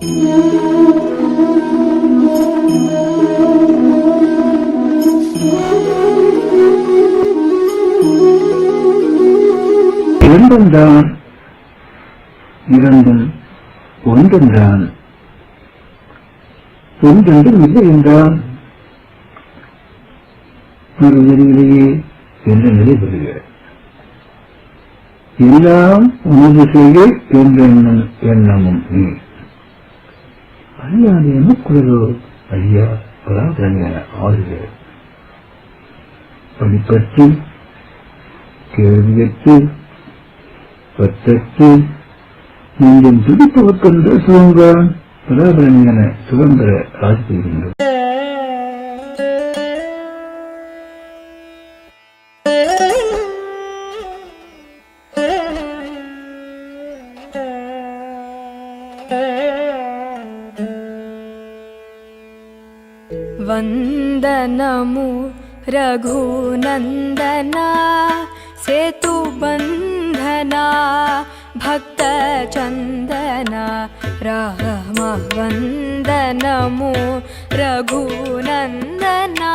இரண்டும் இரண்டும் ஒன்றென்றான், ஒன்றென்றும் இல்லை என்றான். மறுவரியிலேயே என்ற நிலை பெறுகிறார். எல்லாம் உனது செய்கை என்ற எண்ணமும் நீ அழியாத எமக்குள்ளதோ ஐயா பராதரணியான ஆறுகிறார். படிப்பற்று கேள்வியற்று பற்றற்று நீங்கள் துடிப்பவர்கென்ற சுதந்திரம் பராதரணியான சுதந்திர ஆட்சி செய்கின்றது. वंदनमु रघुनंदना सेतु बंधना भक्त चंदना राम वंदनमु रघुनंदना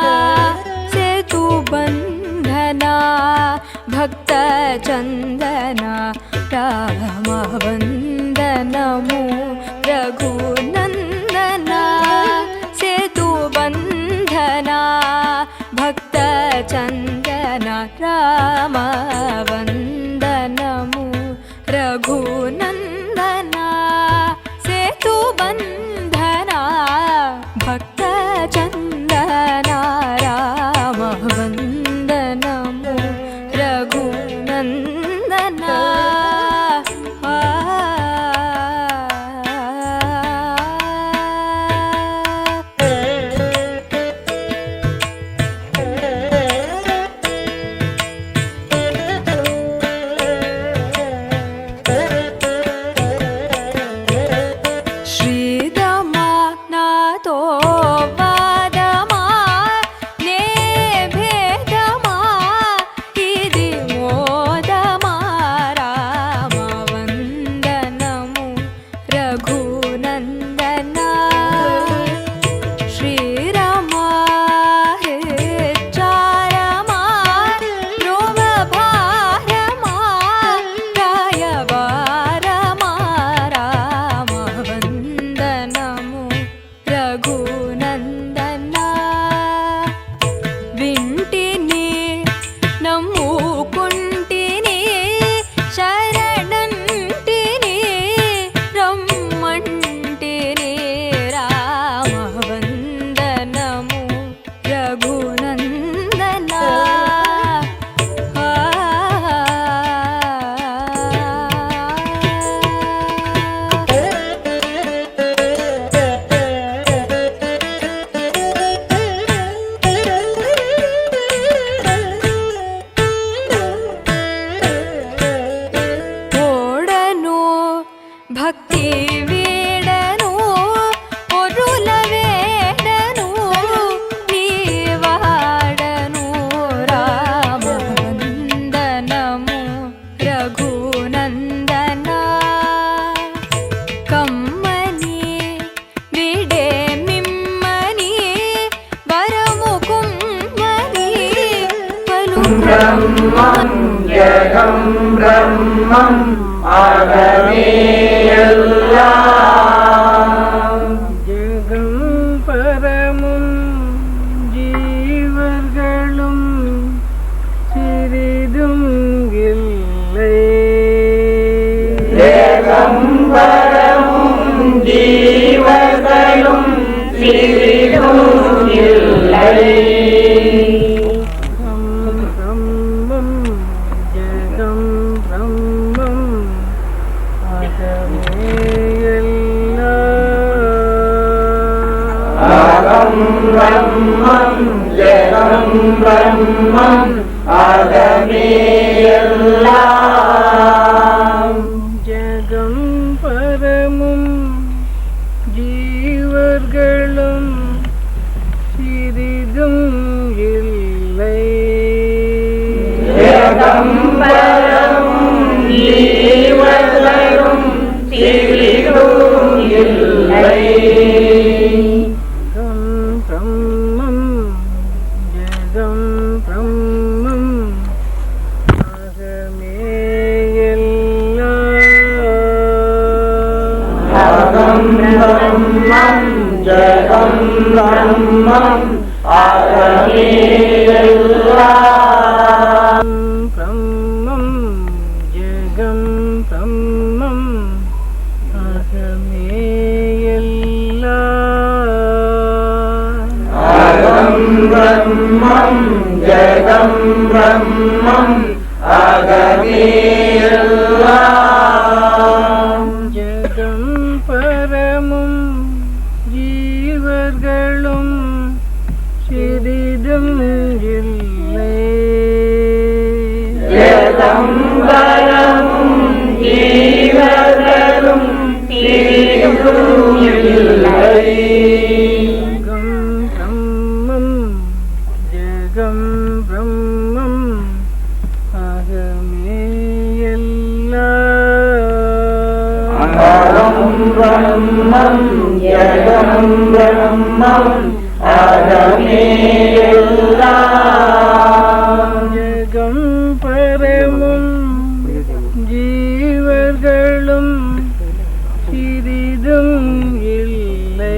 सेतु बंधना भक्त चंदना राम वंदनमु रघुनंदना सेतु बंधना भक्त चंदना राम वंदनमु रघुनंदना सेतु बंधना भक्त चंदना राम वंदनमु रघुनंदना. ब्रह्मं जगं ब्रह्मं आगमेयल्लाम जगं परमुं जीवर्गलुम सिरिदुम इल्लै जगं परमुं जीवर्गलुम सिरिदुम इल्लै ब्रह्मं जगं ब्रह्मं आगमेयल्लाम जगं परमुं जीवर्गलुम सिरिदुम इल्लै जगं परमुं जीवर्गलुम सिरिदुम इल्लै பிரம்மம் ஜெகம் பிரம்மம் ஆகமே எல்லாம் பிரம்மம் ஜெகம் பிரம்மம் ஆகமே எல்லாம் பிரம்மம் ஜெகம் பிரம்மம் ஆகமே எல்லாம் பிரம்மம் ஜெகம் பிரம்மம் ஆகமே எல்லாம் ஜெகம் பரமும் ஜீவர்களும் சிறிதும் இல்லை ஜெகம் பரமும் ஜீவர்களும் சிறிதும் இல்லை ஜெகம் பிரம்மம் ஆகமே எல்லாம் பிரம்மம் ஜெகம் பிரம்மம் ஆகமே எல்லாம் ஜெகம் பரமும் ஜீவர்களும் சிறிதும் இல்லை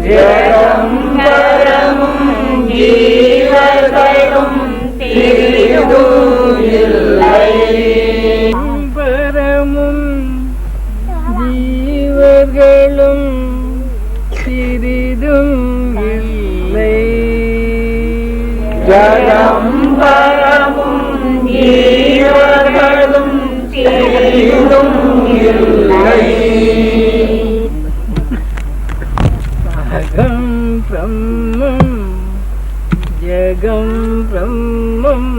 ஜெகம் பரமும் ஜீவர்களும் சிறிதும் இல்லை பரமும் ஜீவர்களும் சிறிதும் இல்லை ஜெகம் பரமும் ஜீவர்களும் சிறிதும் இல்லை அகம் பிரம்மம் ஜெகம் பிரம்மம்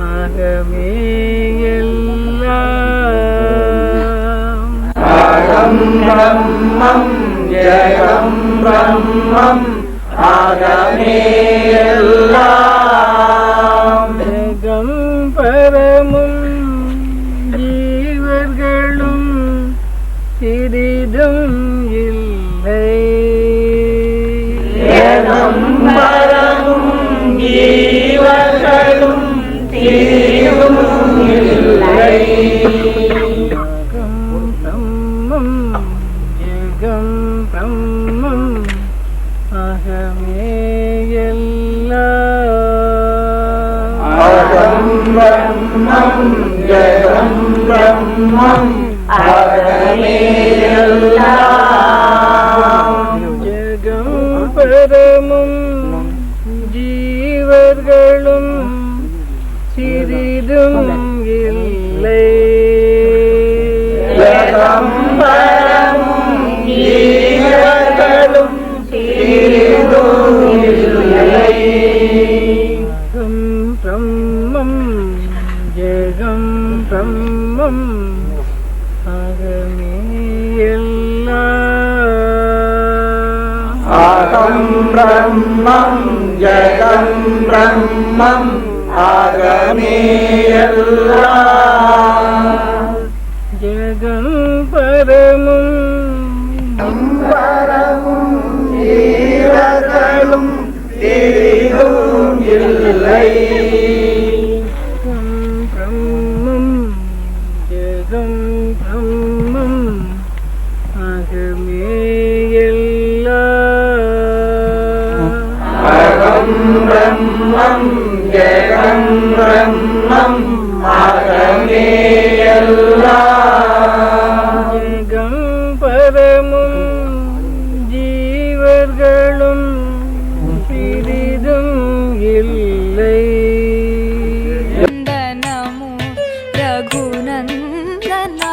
ஆகமே எல்லாம் அகம் பிரம்மம் ஜெகம் பிரம்மம் ஆகமே எல்லாம் ஜெகம் பரமும் ஜீவர்களும் சிறிதும் இல்லை ஜெகம் பரமும் ஜீவர்களும் சிறிதும் இல்லை அகம் பிரம்மம் ஜெகம் பிரம்மம் ஆகமே எல்லாம் அகம் பிரம்மம் ஜெகம் பிரம்மம் ஆகமே எல்லாம் ஜெகம் பரமும் ஜீவர்களும் சிறிதும் இல்லை ஜெகம் பரமும் ஜீவர்களும் சிறிதும் இல்லை அகம் பிரம்மம் ஜெகம் பிரம்மம் ஆகமே எல்லாம் அகம் பிரம்மம் ஜெகம் பிரம்மம் ஆகமே எல்லாம் ஜெகம் பரமும் பரமும் ஜீவர்களும் சிறிதும் இல்லை பிரம்மம் ஜெகம் பிரம்மம் ஆகமே எல்லாம் அகம் பிரம்மம் ஜெகம் பிரம்மம் ஆகமே எல்லாம் ஜெகம் பரமும் ஜீவர்களும் சிறிதும் இல்லை नमो रघुनन्दना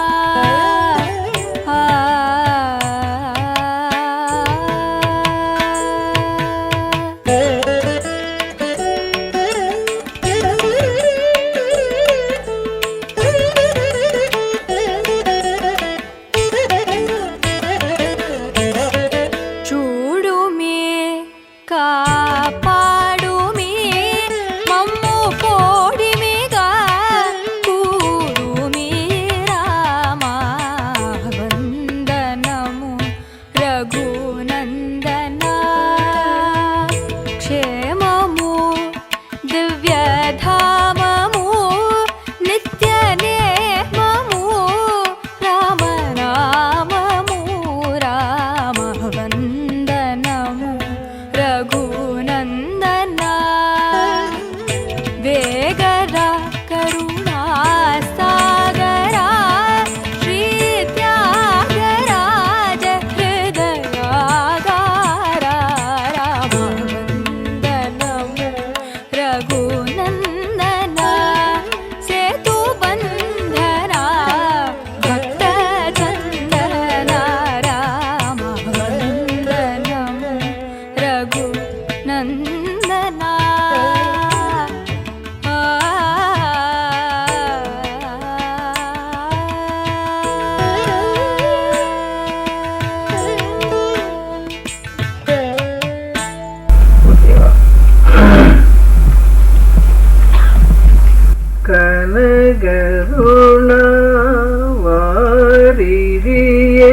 கரிதியே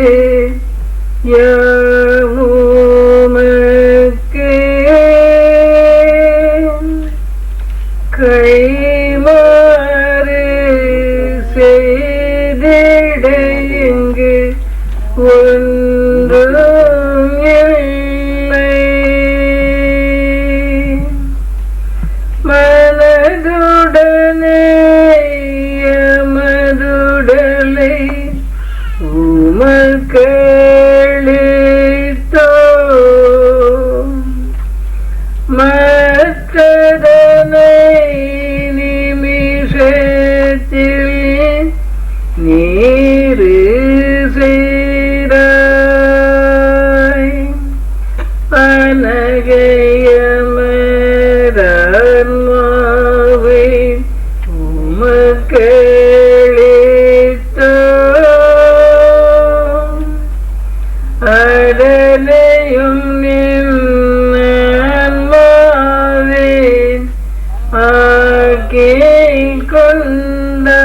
யாமுமக்கே கைமாறு செய்திட இங்கு ஒன்றும் இல்லை மனதுடனே எமதுடலை உமக்களித்தோ மற்றதனை நிமிஷத்தில் நீரு செய்தாய் பனகையமரன்மாவை உமக்களித்தோ அடலையும் நின்மாவின் ஆக்கிக் கொண்டாய்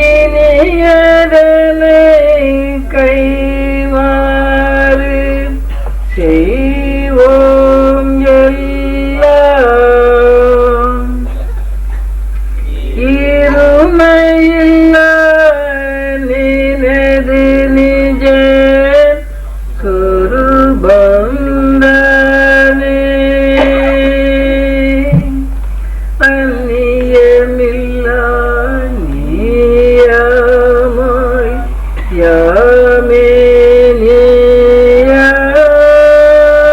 இனியதனை கைமாறு செய்வோம் எல்லாம் இருமையில்லா நினது நிஜ சொரூபந்தானே அந்நியமில்லா நீயாமாய் யாமே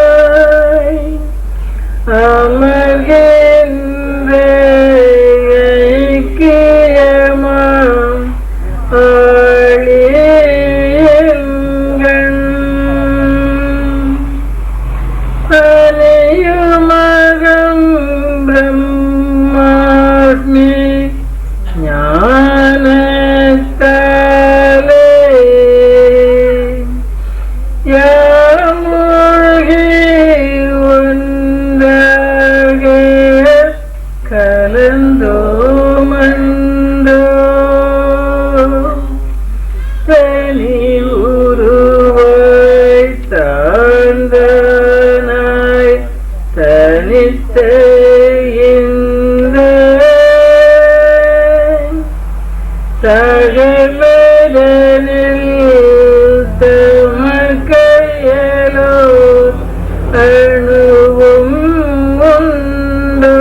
நீயாய் அமர்கின்ற ஐக்கியமாம் ஆழியங்கண் அலையுமகம் பிரம்மாத்மி ஞானத்தாலே யாமுழ்கி ஒன்றாக கலந்தோமந்தோ தனி உருவாய் தாழ்ந்தனாய் தனித்த இந்த தகவலில் தமக்கையலோ அணுவும் உண்டோ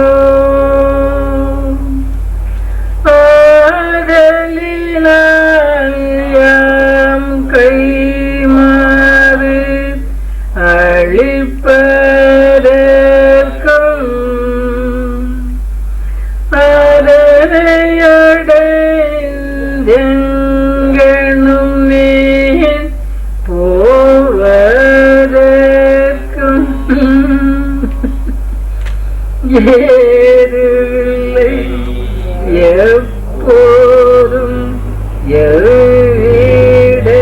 ஆதலினால் யாம் கைமாறு அழிப்பதற்கும் அதனையடைந்தெங்கனும் நீர் போவதற்கும் ஏதுவில்லை எப்போதும்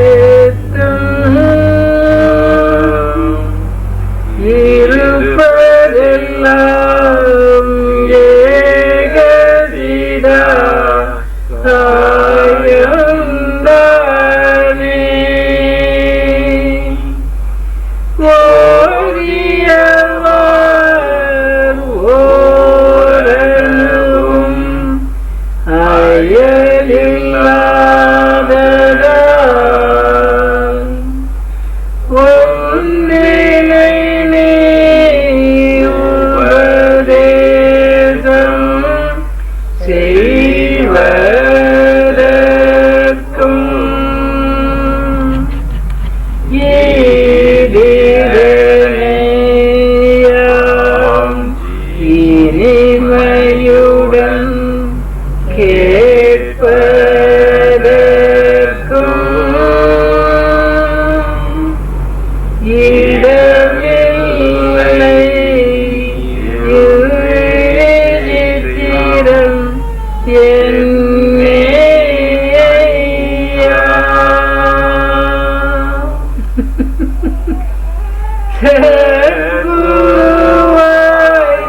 எவ்விடத்தும் இருப்பதெல்லாம் ஏகதிடா சாயந்தானே ஓரியவார் ஓரனும் அயலில்லாததால் ஒன்றினை நீ உபதேசம் செய்வதற்கும் ஈடிரணையாம் இனிமையுடன் கேட்பதற்கும் இடமில்லை இவ்விசித்திரம் என்னையா சத்குருவாய்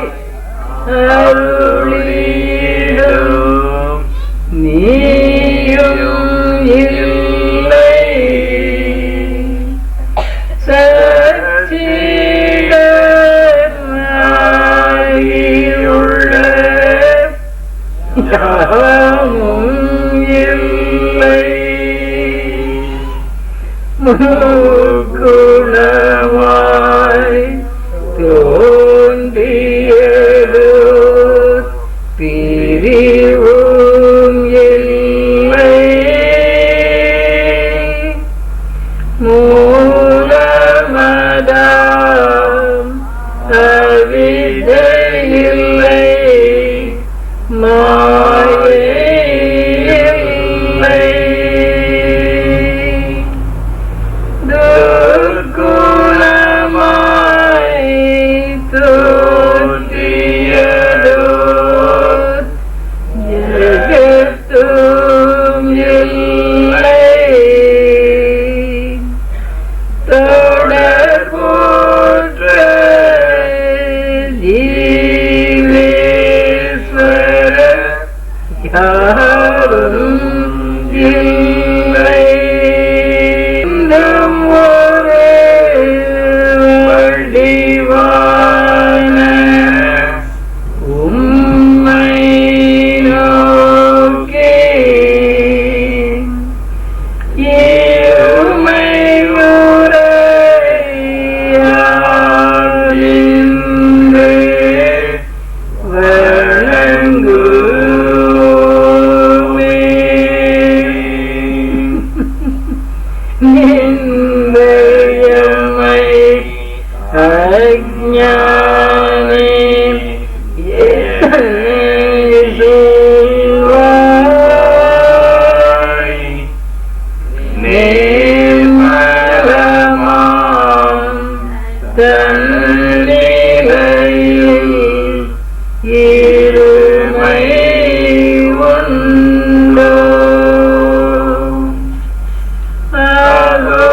அருளிடும் நீயும் இல்லை சச்சிதாகியுள்ள யாமும் இல்லை முகுணமாய் தோன்றியது பிரிவும் இல்லை மூலமதாம் அவிதை இல்லை மாயை இல்லை துர்குணமாய் தோன்றியதோ ஜெகத்தும் இல்லை தொடர்போற்ற ஜீவேஸ்வர யாரும் இல்லை இன்றும் ஒரே வடிவான உம்மை நோக்கி ஏழ்மை முறையாலின்று வணங்குமே நிந்தயமை அஞ்ஞானே சொல்வாய் நேர்மலமாம் தன்னிலையில் இருமை உண்டோ அதோ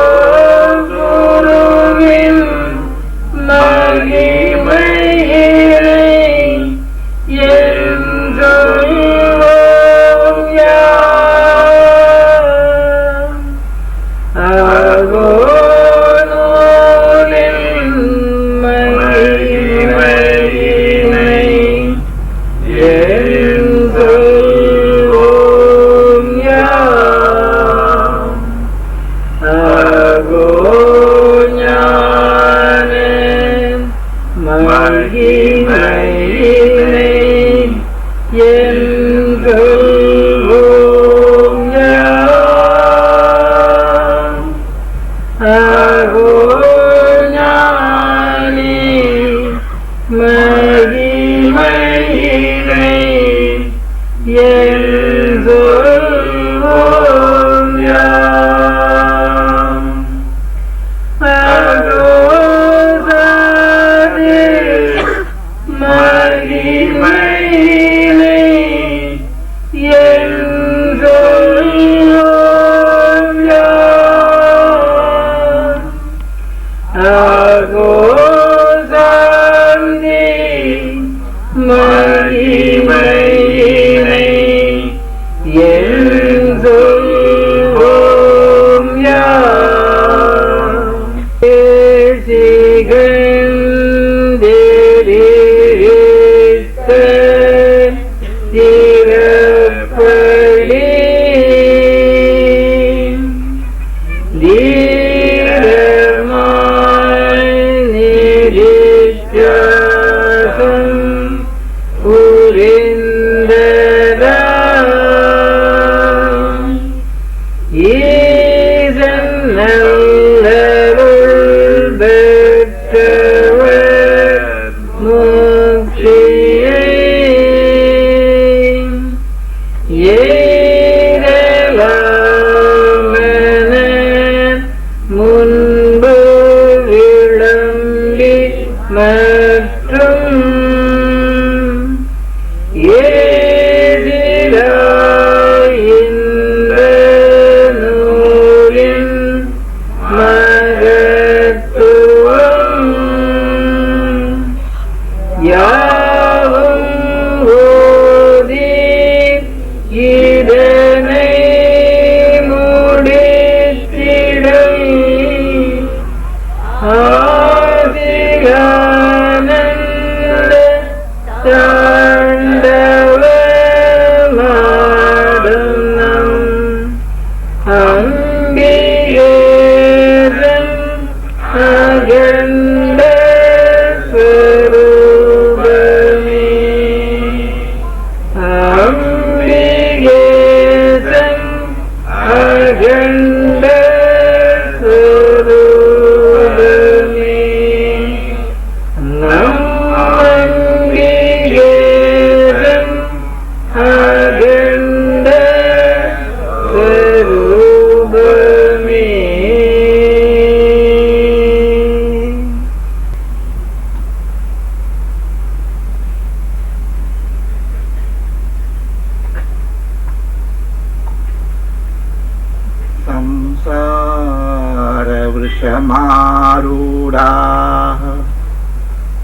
संसारवृषमारूढाः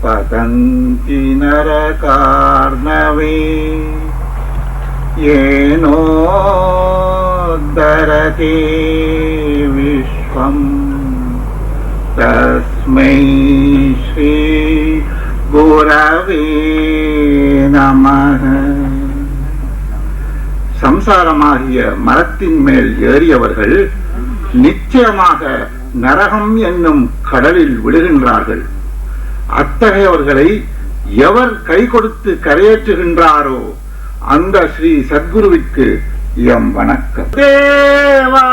पतन्ति नरकार्णवे येनोद्धरते विश्वम् तस्मै श्री गुरवे नमः. சம்சாரமாகிய மரத்தின் மேல் ஏறியவர்கள் நிச்சயமாக நரகம் என்னும் கடலில் விழுகின்றார்கள். அத்தகையவர்களை எவர் கை கொடுத்து கரையேற்றுகின்றாரோ அந்த ஸ்ரீ சத்குருவிற்கு எம் வணக்கம். தேவா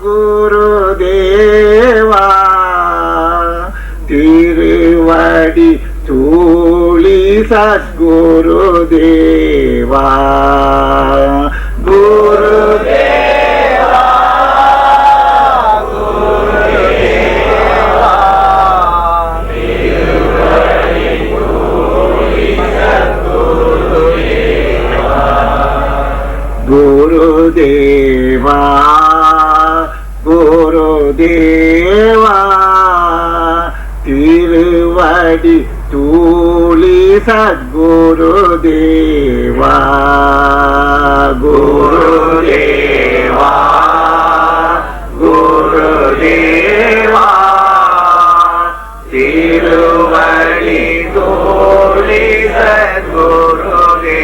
குரு தேவா திருவடி தூளி சத்குரு தேவா குரு Gurudeva, Gurudeva, Tiruvadi Tuli Sadgurudeva, Gurudeva, Gurudeva, Tiruvadi Tuli Sadgurudeva.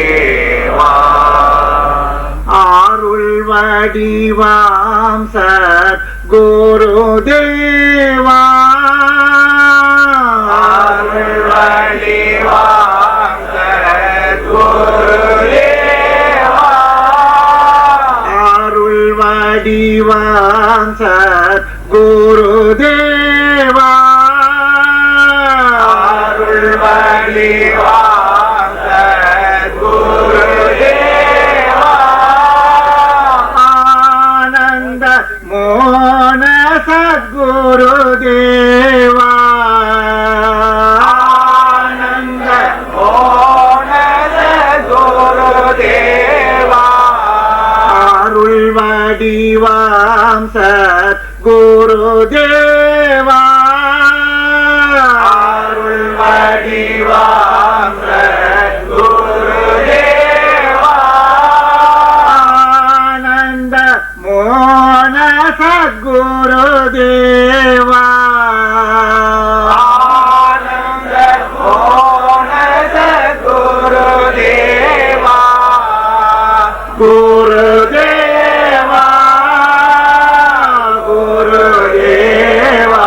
வடிவாம் சத் குருதேவா வடிவாம் சத் குருதேவா அருள் வடிவாம் சத் குருதேவா அருள் வடிவாம் சத் குருதேவா மோன சத்குருதேவா ஆனந்த மோன சத்குருதேவா அருள் வடிவாம் சத்குருதேவா அருள் வடிவாம் சத்குருதேவா ஆனந்த மோன சத்குருதேவா ஆனந்த மோன சத்குருதேவா குருதேவா குருதேவா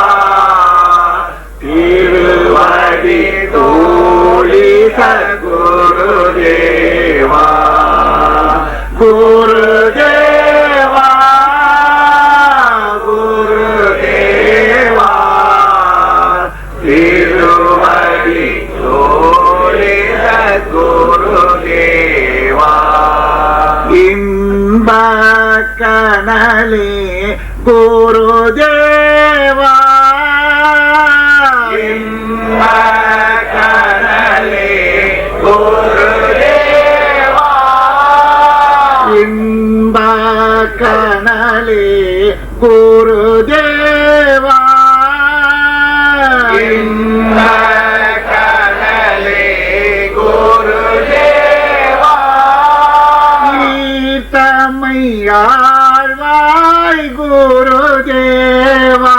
திருவடி தூளி சத்குருதேவா குருதேவா குருதேவா திருவடி தூளி சத்குருதேவா இன்ப கனலே குருதேவா இன்ப கனலே குருதேவா இன்ப கனலே குருதேவா இன்ப கனலே குருதேவா ஈட்டமையாழ்வாய் குருதேவா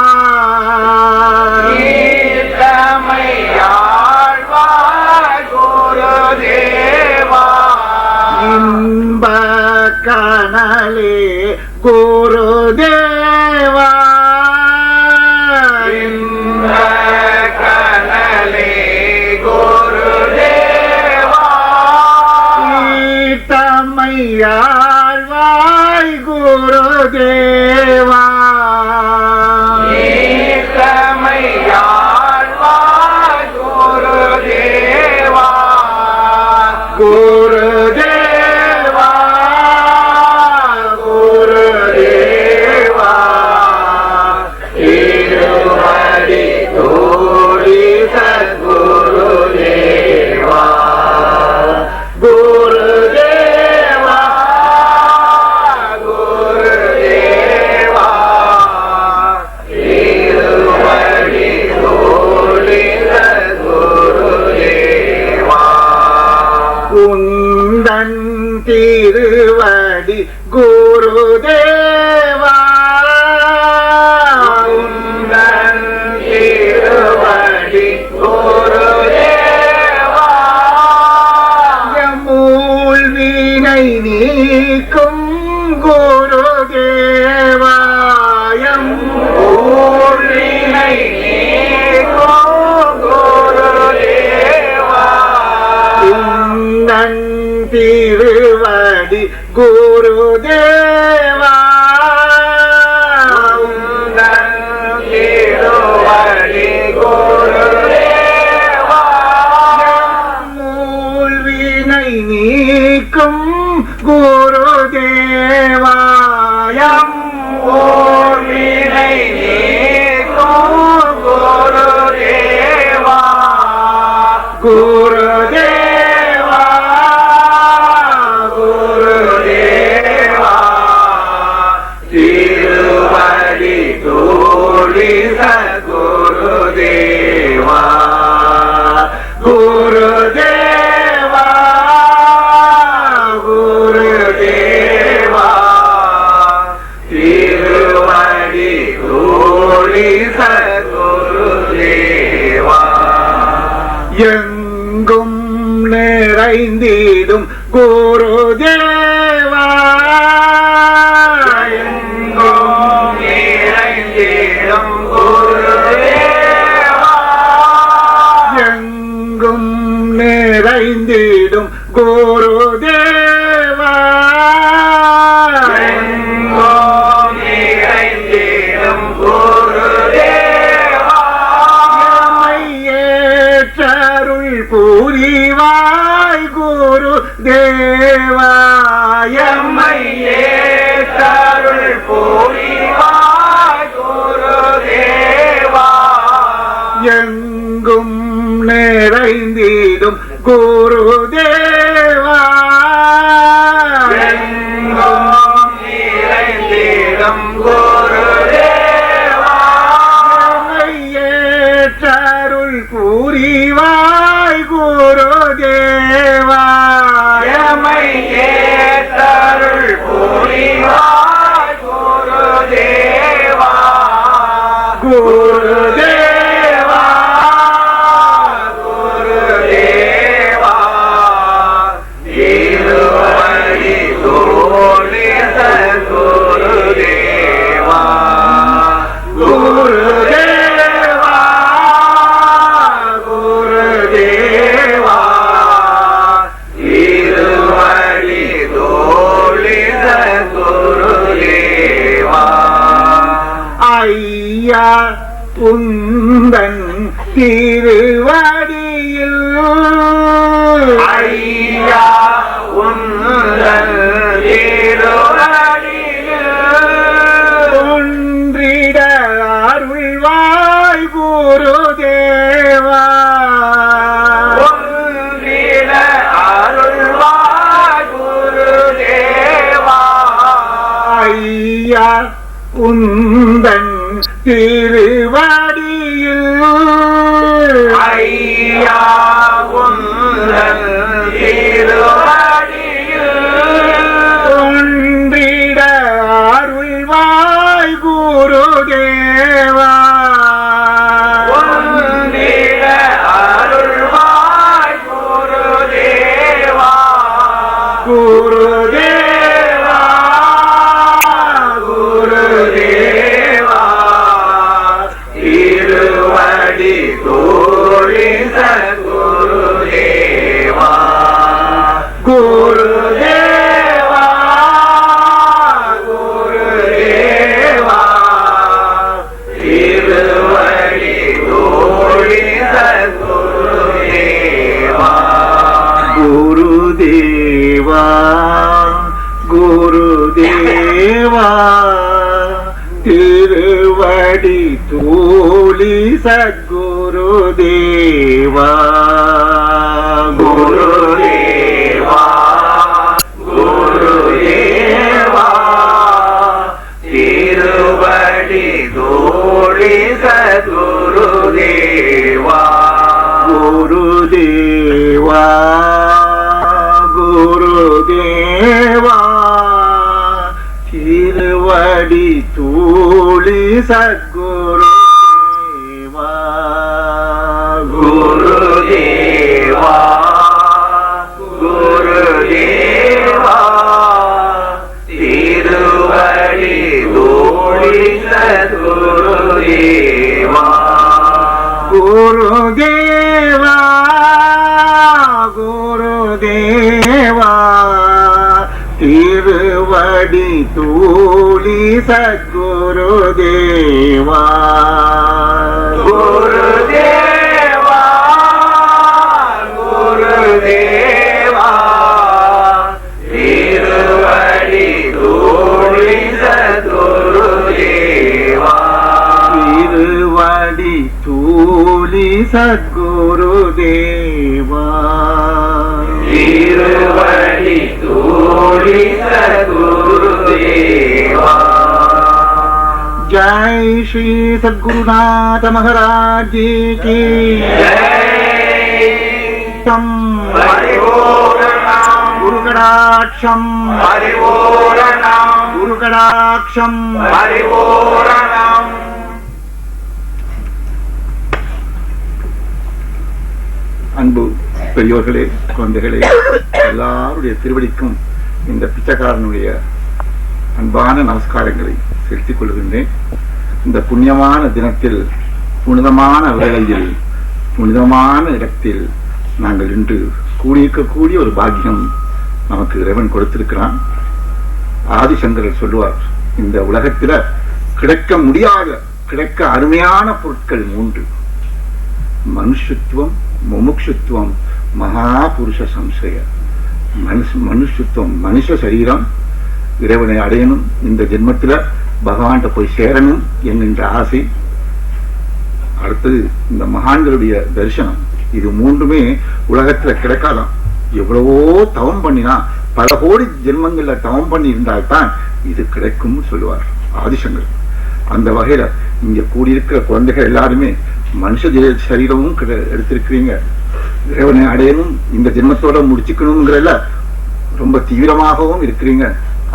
ஈட்டமையாழ்வாய் குருதேவா இன்ப கணலே குருதேவா கனலே குருதேவா ஈட்டமையாழ்வாய் குருதேவா ஈட்டமையாழ்வாய் குருதேவா குருதேவா குருதேவா திருவடி தோழி சத்குருதேவா குருதேவா குருதேவா திருவடி தோழி சத்குருதேவா குந்தன் திருவடி குருதேவா உந்தன் திருவடி குருதேவா மூல் வீணை நீக்கும் குருதேவா ஊழினை நீக்கும் குருதேவா குந்தன் திருவடி குருதேவா உந்தன் திருவடி குருதேவா மூல் வீணை நீக்கும் குருதேவா ஊழினை நீக்கும் குருதேவா குருதேவா குருதேவா திருவடி தோழி சத்குருதேவா குருதேவா குருதேவா திருவடி தோழி சத்குருதேவா எங்கும் நிறைந்திடும் குருதேவா எங்கும் நிறைந்திடும் குருதேவா எங்கும் நிறைந்திடும் குருதேவா எங்கும் நிறைந்திடும் குருதேவா ஏற்றருள் புரிவாய் குருதேவா எம்மையே தருள் புரிவாய் குருதேவா எங்கும் நிறைந்திடும் குருதேவா எங்கும் நிறைந்திடும் குருதேவா ஏற்றருள் புரிவாய் குருதேவா எம்மையே தருள் புரிவாய் குருதேவா குருதேவா குருதேவா திருவடி தோழி சத்குருதேவா குருதேவா குருதேவா திருவடி தோழி சத்குருதேவா ஐயா உந்தன் திருவடியில் ஐயா உந்தன் திருவடியில் ஒன்றிட அருள்வாய் குருதேவா ஒன்றிட அருள்வாய் குருதேவா ஐயா உந்தன் திருவடியில் ஐயா உந்தன் திருவடியில் தேவா திருவடி தூளி சத்குரு தேவா குருதேவா குருதேவா திருவடி தோழி சத்குருதேவா குருதேவா குருதேவா திருவடி தூளி சத்குரு தேவா குருதேவா குருதேவா திருவடி தோழி சத்குருதேவா குருதேவா குருதேவா திருவடி தூளி சத்குருதேவா குருதேவா குருதேவா திருவடி தோழி சத்குருதேவா திருவடி தூளி சத்குருதேவா திருவடி தோழி சத்குருதேவா जय श्री सद्गुरुनाथ महाराज जी की गुरुकटाक्षम गुरुकटाक्षम அன்பு பெரியோர்களே, குழந்தைகளே, எல்லாருடைய திருவடிக்கும் இந்த பிச்சைக்காரனுடைய அன்பான நமஸ்காரங்களை செலுத்திக் கொள்கின்றேன். இந்த புண்ணியமான தினத்தில், புனிதமான வேளையில், புனிதமான இடத்தில் நாங்கள் இன்று கூடியிருக்கக்கூடிய ஒரு பாக்கியம் நமக்கு இறைவன் கொடுத்திருக்கிறான். ஆதிசங்கரர் சொல்லுவார், இந்த உலகத்தில கிடைக்க முடியாத, கிடைக்க அருமையான பொருட்கள் 3: மனுஷத்துவம், முமுட்சுத்துவம், மகாபுருஷ சம்சய. மனுஷத்துவம், மனுஷ சரீரம், இறைவனை அடையணும், இந்த ஜென்மத்தில பகவான்கிட்ட போய் சேரணும் என்கின்ற ஆசை. அடுத்தது இந்த மகான்களுடைய தரிசனம். இது 3மே உலகத்துல கிடைக்காதான். எவ்வளவோ தவம் பண்ணினா, பல கோடி ஜென்மங்கள்ல தவம் பண்ணி இருந்தால்தான் இது கிடைக்கும் சொல்லுவார் ஆதிசங்கர். அந்த வகையில இங்க கூடியிருக்கிற குழந்தைகள் எல்லாருமே மனுஷ சரீரமும் எடுத்திருக்கிறீங்க. இறைவனை அடையணும், இந்த ஜென்மத்தோட முடிச்சுக்கணுங்கிறதுல ரொம்ப தீவிரமாகவும் இருக்கிறீங்க.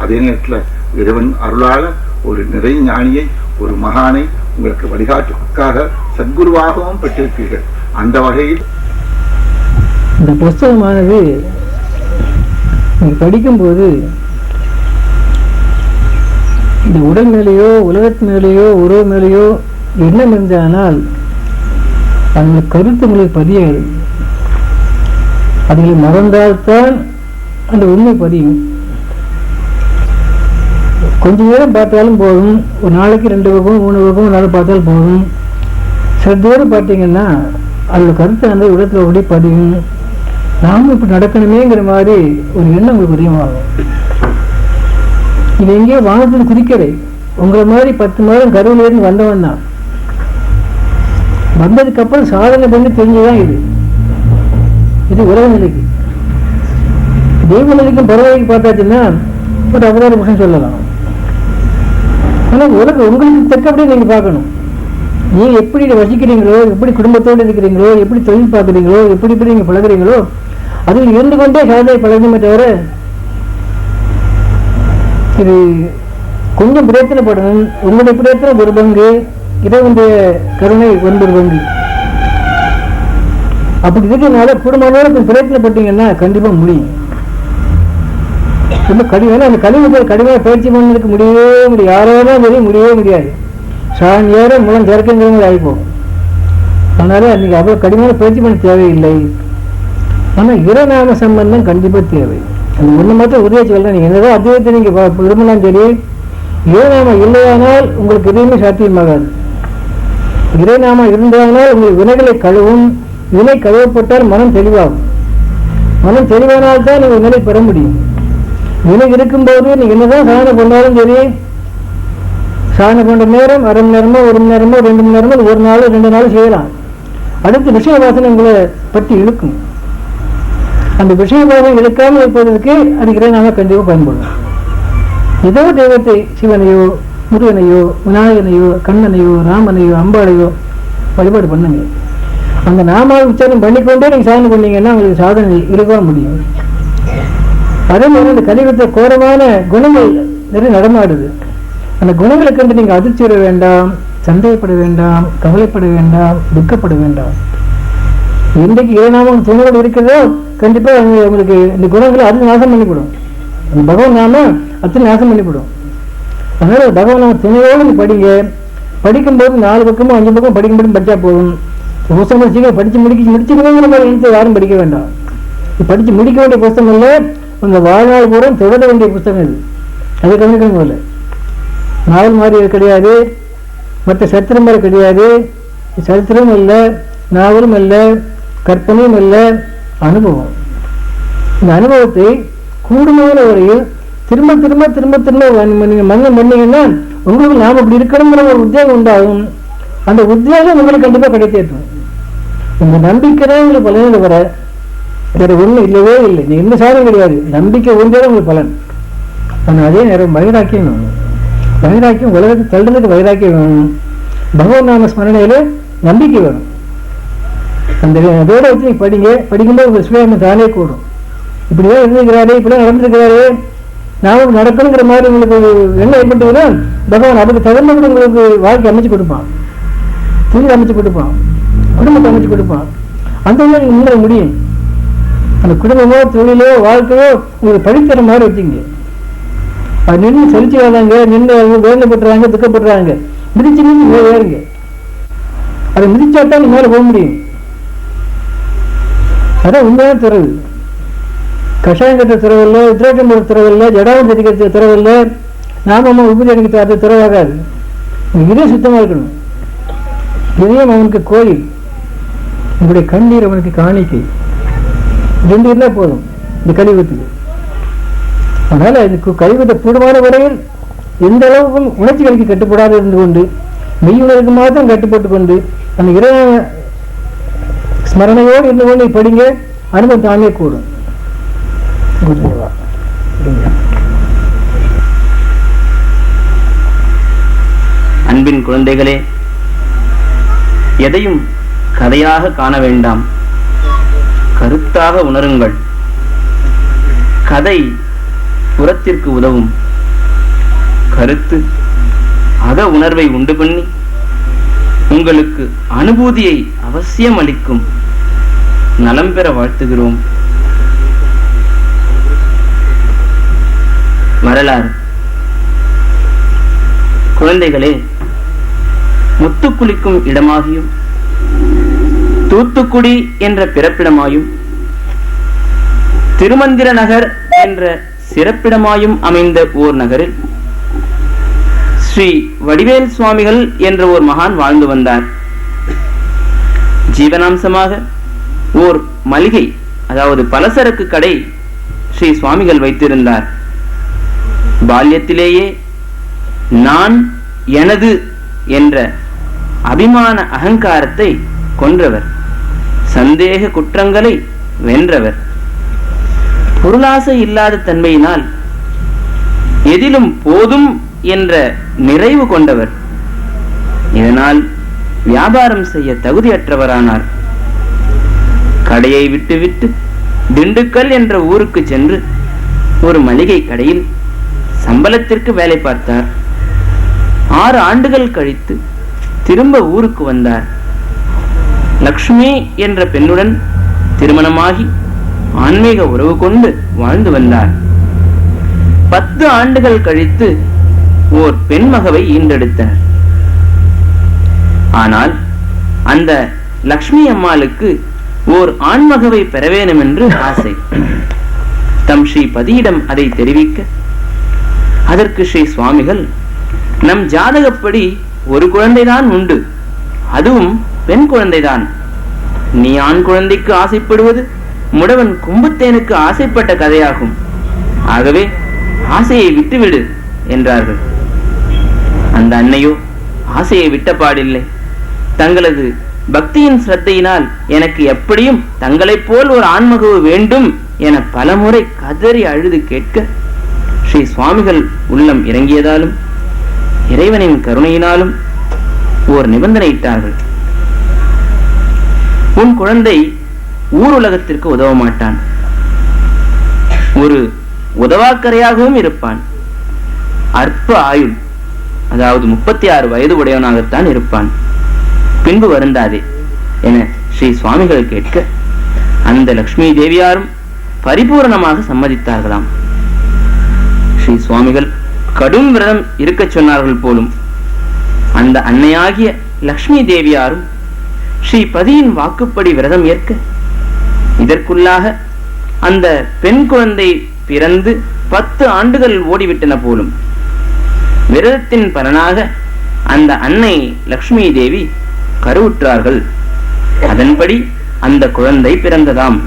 அதே நேரத்துல இறைவன் அருளால ஒரு நிறை ஞானியை, ஒரு மகானை உங்களுக்கு வழிகாட்டுக்காக சத்குருவாகவும் பெற்றிருக்கிறீர்கள். அந்த வகையில் இந்த புஸ்தகமானது நீங்க படிக்கும்போது இந்த உடல் மேலேயோ, உலகத்து மேலேயோ, உறவு மேலேயோ எண்ணம் இருந்தானால் அந்த கருத்து உங்களுக்கு பதியாது. அதுகளை மறந்தால்தான் அந்த உண்மை பதியும். கொஞ்ச நேரம் பார்த்தாலும் போதும், ஒரு நாளைக்கு 2 வகுப்பு 3 வகுப்பு ஒரு நாள் பார்த்தாலும் போதும். சில தூரம் பார்த்தீங்கன்னா அதில் கருத்து அந்த இடத்துல ஓடி பதியும். நாமும் இப்படி நடக்கணுமேங்கிற மாதிரி ஒரு எண்ணம் உங்களுக்கு அதிகமாகும். இது எங்கேயோ வானத்தில் குறிக்கலை. உங்களை மாதிரி 10 மாதம் கருவிலேருந்து வந்தவன் தான். வந்ததுக்கு அப்புறம் சாதனை பண்ணி தெரிஞ்சுதான் இது உலக நிலைக்கு. தெய்வ நிலைக்கும் பரவாயில்லைக்கு பார்த்தாச்சுன்னா ஒரு 16% சொல்லலாம். ஆனால் உலகம் உங்களுக்கு தக்கப்படி நீங்க பார்க்கணும். நீங்க எப்படி வசிக்கிறீங்களோ, எப்படி குடும்பத்தோடு இருக்கிறீங்களோ, எப்படி தொழில் பார்க்குறீங்களோ, எப்படி நீங்க பழகுறீங்களோ, அதில் இருந்து கொண்டே சாதனை பழகணுமே தவிர இது கொஞ்சம் பிரயத்தனப்படணும். உங்களுடைய பிரயத்தனம் ஒரு பங்கு, இறைவனுடைய கருணை 9 பங்கு. அப்படி இருக்கிறதுனால குடும்பம் பிரயத்தனப்பட்டீங்கன்னா கண்டிப்பா முடியும். ரொம்ப கடினம். அந்த கல்விகள் கடுமையாக பயிற்சி பண்ணதுக்கு முடியவே முடியாது. யாராலும் சரி முடியவே முடியாது. சாயந்தரம் மூலம் திறக்குங்கிற மாதிரி ஆகிப்போம். அதனால நீங்க அவ்வளவு கடுமையான பயிற்சி பண்ண தேவையில்லை. ஆனா இரநாம சம்பந்தம் கண்டிப்பா தேவை. அந்த ஒண்ணு மட்டும் உறுதியாக சொல்றேன். நீங்க என்னதான் அத்வைத்தை நீங்க விரும்பினாலும் சரி, இறைநாமம் இல்லையானால் உங்களுக்கு எதுவுமே சாத்தியமாகாது. இறைநாமம் இருந்தானால் உங்களுக்கு வினைகளை கழுவும். வினை கழுவப்பட்டால் மனம் தெளிவாகும். மனம் தெளிவானால்தான் நீங்கள் நிலை பெற முடியும். நிலை இருக்கும்போது நீங்க என்னதான் சாதனை பண்ணாலும் சரி, சாதனை பண்ற நேரம் 1/2 மணி நேரமோ 1 மணி நேரமோ 2 மணி நேரமோ 1 நாள் 2 நாள் செய்யலாம். அடுத்து விஷய வாசனை உங்களை பற்றி இழுக்கும். அந்த விஷய வாசனை இழுக்காமல் இருப்பதற்கு அதுக்கு நாம கண்டிப்பாக பயன்படுவோம். ஏதோ தெய்வத்தை, சிவனையோ முருகனையோ விநாயகனையோ கண்ணனையோ ராமனையோ அம்பாளையோ வழிபாடு பண்ணுங்க. அந்த நாமாவை உச்சாரணம் பண்ணிக்கொண்டே நீங்க சாதனை பண்ணீங்கன்னா உங்களுக்கு சாதனை இருக்க முடியும். அதே மாதிரி அந்த கலியுகத்தை கோரமான குணங்கள் நிறைய நடமாடுது. அந்த குணங்களை கண்டு நீங்க அதிர்ச்சி வர வேண்டாம், சந்தேகப்பட வேண்டாம், கவலைப்பட வேண்டாம், துக்கப்பட வேண்டாம். இன்றைக்கு ஏனாமம் துணையோடு இருக்கிறதோ கண்டிப்பா உங்களுக்கு இந்த குணங்களை அது நாசம் பண்ணிவிடும். அந்த பகவான் நாம அத்தனை நாசம் பண்ணிவிடும். அதனால பகவான் நாம துணையோடு நீ படிங்க. படிக்கும்போது 4 பக்கமும் 5 பக்கம் படிக்கும்போது படிச்சா போதும். புத்தகம் சீக்கிரம் படிச்சு முடிச்சுக்கணுங்கிற மாதிரி நினைத்து யாரும் படிக்க வேண்டாம். படிச்சு முடிக்க வேண்டிய புத்தகம் இல்லை, உங்க வாழ்நாள் பூரா தொடர வேண்டிய புத்தகம் இது. அதை கவனிக்கணும். போல நாவல் மாதிரி கிடையாது, மற்ற சரித்திரம் மாதிரி கிடையாது. சரித்திரமும் இல்லை, நாவலும் இல்லை, கற்பனையும் இல்லை, அனுபவம். இந்த அனுபவத்தை கூடுமான வரையில் திரும்ப திரும்ப திரும்ப திரும்ப நீங்க மன்னம் பண்ணீங்கன்னா உங்களுக்கு நாம இப்படி இருக்கணுங்கிற ஒரு உத்தியோகம் உண்டாகும். அந்த உத்தியோகம் உங்களுக்கு கண்டிப்பா கிடைத்தேற்றும். உங்க நம்பிக்கை தான் உங்களுக்கு பலனில் வர, வேற ஒண்ணும் இல்லவே இல்லை. நீ என்ன சாதனம் கிடையாது, நம்பிக்கை ஒன்றே உங்களுக்கு பலன். ஆனால் அதே நேரம் வைராக்கியம் வேணும். வைராக்கியம் உலகத்தை தள்ளுறதுக்கு வைராக்கியம் வேணும். பகவான் நாம ஸ்மரணையில நம்பிக்கை வேணும். அந்த அதோட வச்சு நீ படிங்க. படிக்கும்போது உங்க சுயம்பம் தானே கூடும். இப்படிதான் இருந்திருக்கிறாரு, இப்படிதான் நடந்திருக்கிறாரு, நாமும் நடக்கணுங்கிற மாதிரி உங்களுக்கு என்ன ஏற்பட்டதுன்னா பகவான் அதுக்கு தகுந்த உங்களுக்கு வாழ்க்கை அமைச்சு கொடுப்பான், தொழில் அமைச்சு கொடுப்பான், குடும்பத்தை அமைச்சு கொடுப்பான். அந்த மாதிரி முன்னேற முடியும். அந்த குடும்பமோ தொழிலோ வாழ்க்கையோ உங்களுக்கு படித்தர மாதிரி வச்சுங்க. அது நின்று செலுத்தி வராங்க, நின்று வேதனைப்படுறாங்க, துக்கப்படுறாங்க, மிதிச்சு நின்று ஏறுங்க. அதை மிதிச்சாத்தான் நீ மேலே போக முடியும். அதான் உண்மையான துறவு. கஷாயம் கட்ட துறவில்லை, உத்ராட்சம் போட துறவில்லை, ஜடாவும் தெரிவிக்க துறவில்லை, நாம உபதி அடிக்க அது துறவாகாது. இதே சுத்தமா இருக்கணும். இதயம் அவனுக்கு கோயில், உங்களுடைய கண்ணீர் அவனுக்கு காணிக்கை. 2 இருந்தா போதும் இந்த கலியுகத்துக்கு. அதனால இந்த கலியுகத்தை கூடுமான வரையில் எந்த அளவுக்கும் உணர்ச்சிகளுக்கு கட்டுப்படாது இருந்து கொண்டு மெய்யுணர்வுக்கு மாத்திரம் கட்டுப்பட்டு கொண்டு அந்த இறை ஸ்மரணையோடு இருந்து கொண்டு படிங்க. அனுபவம் தானே கூடும். அன்பின் குழந்தைகளே, எதையும் கதையாக காண வேண்டாம், கருத்தாக உணருங்கள். கதை புறத்திற்கு உதவும், கருத்து அக உணர்வை உண்டு பண்ணி உங்களுக்கு அனுபூதியை அவசியம் அளிக்கும். நலம் பெற வாழ்த்துகிறோம். வரலாறு. குழந்தைகளே, முத்துக்குளிக்கும் இடமாகியும் தூத்துக்குடி என்ற பிறப்பிடமாயும் திருமந்திர நகர் என்ற சிறப்பிடமாயும் அமைந்த ஓர் நகரில் ஸ்ரீ வடிவேல் சுவாமிகள் என்ற ஓர் மகான் வாழ்ந்து வந்தார். ஜீவனாம்சமாக ஓர் மளிகை, அதாவது பலசரக்கு கடை ஸ்ரீ சுவாமிகள் வைத்திருந்தார். பால்யத்திலேயே நான் எனது என்ற அபிமான அகங்காரத்தை கொன்றவர், சந்தேக குற்றங்களை வென்றவர், பொருளாசை இல்லாத தன்மையினால் எதிலும் போதும் என்ற நிறைவு கொண்டவர். இதனால் வியாபாரம் செய்ய தகுதியற்றவரானார். கடையை விட்டுவிட்டு திண்டுக்கல் என்ற ஊருக்கு சென்று ஒரு மளிகை கடையில் சம்பளத்திற்கு வேலை பார்த்தார். 6 ஆண்டுகள் கழித்து திரும்ப ஊருக்கு வந்தார். லக்ஷ்மி என்ற பெண்ணுடன் திருமணமாகி ஆன்மீக உறவு கொண்டு வாழ்ந்து வந்தார். 10 ஆண்டுகள் கழித்து ஓர் பெண்மகவை ஈண்டெடுத்தனர். ஆனால் அந்த லக்ஷ்மி அம்மாளுக்கு ஓர் ஆண்மகவை பெற வேண்டும் என்று ஆசை. தம் ஸ்ரீ பதியிடம் அதை தெரிவிக்க அதற்கு ஸ்ரீ சுவாமிகள், நம் ஜாதகப்படி ஒரு குழந்தைதான் உண்டு, அதுவும் பெண் குழந்தைதான். நீ ஆண் குழந்தைக்கு ஆசைப்படுவது முடவன் கும்புத்தேனுக்கு ஆசைப்பட்ட கதையாகும். ஆகவே ஆசையை விட்டுவிடு என்றார்கள். அந்த அன்னையோ ஆசையை விட்ட பாடில்லை. தங்களது பக்தியின் சிரத்தையினால் எனக்கு எப்படியும் தங்களைப் போல் ஒரு ஆண்மகவு வேண்டும் என பலமுறை கதறி அழுது கேட்க ஸ்ரீ சுவாமிகள் உள்ளம் இறங்கியதாலும் இறைவனின் கருணையினாலும் ஓர் நிபந்தனையிட்டார்கள். உன் குழந்தை ஊர் உலகத்திற்கு உதவ மாட்டான், ஒரு உதவாக்கரையாகவும் இருப்பான், அற்ப ஆயுள், அதாவது 36 வயது உடையவனாகத்தான் இருப்பான், பின்பு வருந்தாதே என ஸ்ரீ சுவாமிகள் கேட்க அந்த லக்ஷ்மி தேவியாரும் பரிபூரணமாக சம்மதித்தார்களாம். ஸ்ரீ சுவாமிகள் கடும் விரதம் இருக்க சொன்னார்கள் போலும். அந்த அன்னையாகிய லக்ஷ்மி தேவியாரும் ஸ்ரீ பதியின் வாக்குப்படி விரதம் ஏற்க இதற்குள்ளாக அந்த பெண் குழந்தை பிறந்து 10 ஆண்டுகள் ஓடிவிட்டன போலும். விரதத்தின் பலனாக அந்த அன்னை லக்ஷ்மி தேவி கருவுற்றார்கள். அதன்படி அந்த குழந்தை பிறந்ததாம்.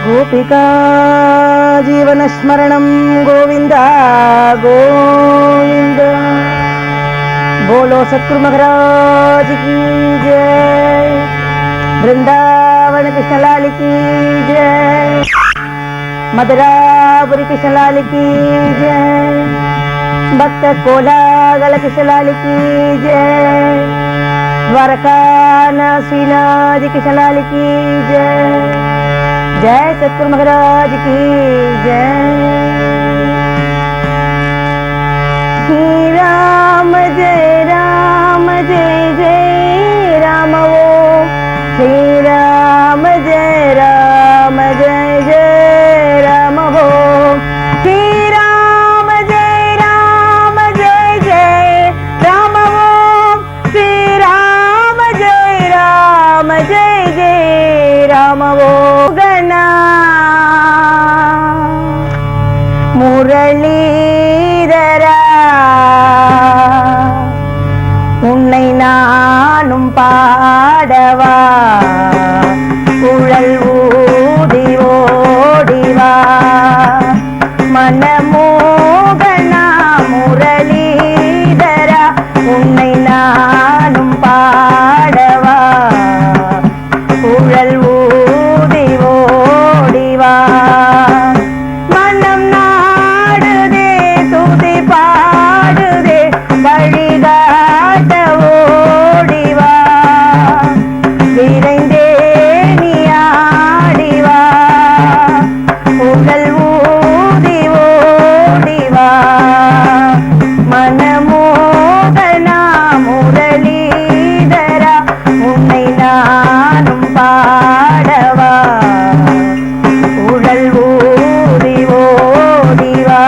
கோபிகா ஜீவன ஸ்மரணம் கோவிந்தா கோவிந்த. बोलो सतगुरु महाराज की जय, वृंदावन कृष्ण लाल की जय, मदुरापुरी कृष्ण लाल की जय, भक्त कोलागल कृष्ण लाल की जय, द्वारका श्रीनाथ कृष्ण लाल की जय. जय सतगुरु महाराज की जय. श्री राम जय राम जय जय राम वो, श्री राम जय राम जय जय राम वो, श्री राम जय राम जय जय राम वो, श्री राम जय राम जय जय राम वो. गना முரளிதரா உன்னை நானும் பாடவா, குழல் ஊதி ஓடிவா, மனமோகனா முரளிதரா உன்னை நானும் பாடவா, குழல் ஊதி ஓடிவா, மனம் நாடுதே துதி பாடுதே வழிகாட்ட ஓடிவா, விரைந்தே நீ ஆடிவா, புகழ் ஊதி ஓடிவா, மனமோகனா முரளிதரா உன்னை நானும் பாடவா, குழல் ஊதி ஓடிவா,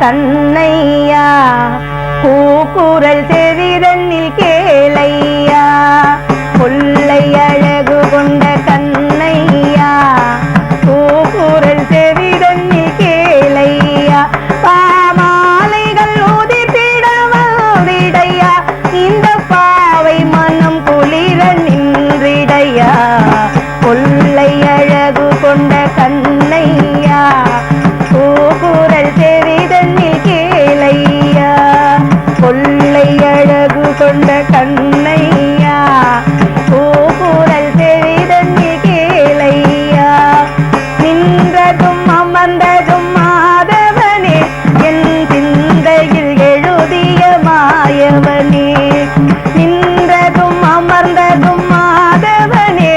கண்ணையா கூக்குரல் செவிதன்னில் கேளையா கொள்ளை அழகு கொண்ட கண்ணையா கூக்குரல் செவிதன்னில் கேளையா பாமாலைகள் உதிர்த்திட வந்திடையா இந்த பாவை மனம் குளிர நின்றிடையா கொள்ளை அழகு கொண்ட கண்ணையா கூக்குரல் செவிதன்னில் கேளையா கொள்ளை அழகு கொண்ட கண்ணையா கூக்குரல் செவிதன்னில் கேளையா நின்றதும் அமர்ந்ததும் மாதவனே என் சிந்தையில் எழுதிய மாயவனே நின்றதும் அமர்ந்ததும் மாதவனே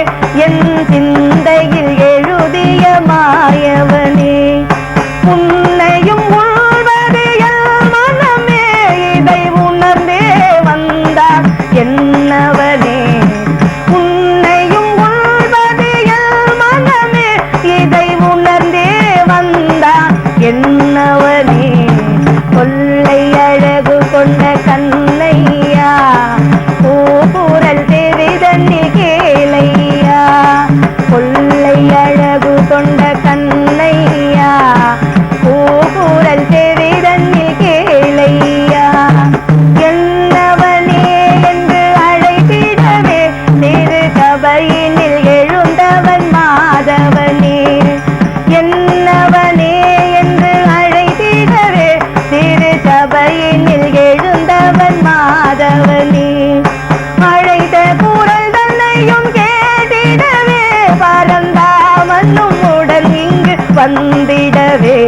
என் சிந்தையில் எழுதிய மாயவனே உன்னையும் உள்வது என் மனமே இதை உணர்ந்தே வந்தார் என்னவனே உன்னையும் உள்வது என் மனமே இதை உணர்ந்தே வந்தார் என்னவனே கொள்ளை அழகு கொண்ட கண்ணையா கூக்குரல் செவிதன்னில் கேளையா கொள்ளை அழகு கொண்ட கண்ணையா கூக்குரல் செவிதன்னில் கேளையா என்னவனே என்று அழைத்திடவே திரு சபையினில் எழுந்தவன் மாதவனே என்னவனே என்று அழைத்திடவே திரு சபையினில் எழுந்தவன் மாதவனே அழைத்த குரல் தன்னையும் கேட்டிடவே பரந்தாமனும் உடன் இங்கு வந்திடவே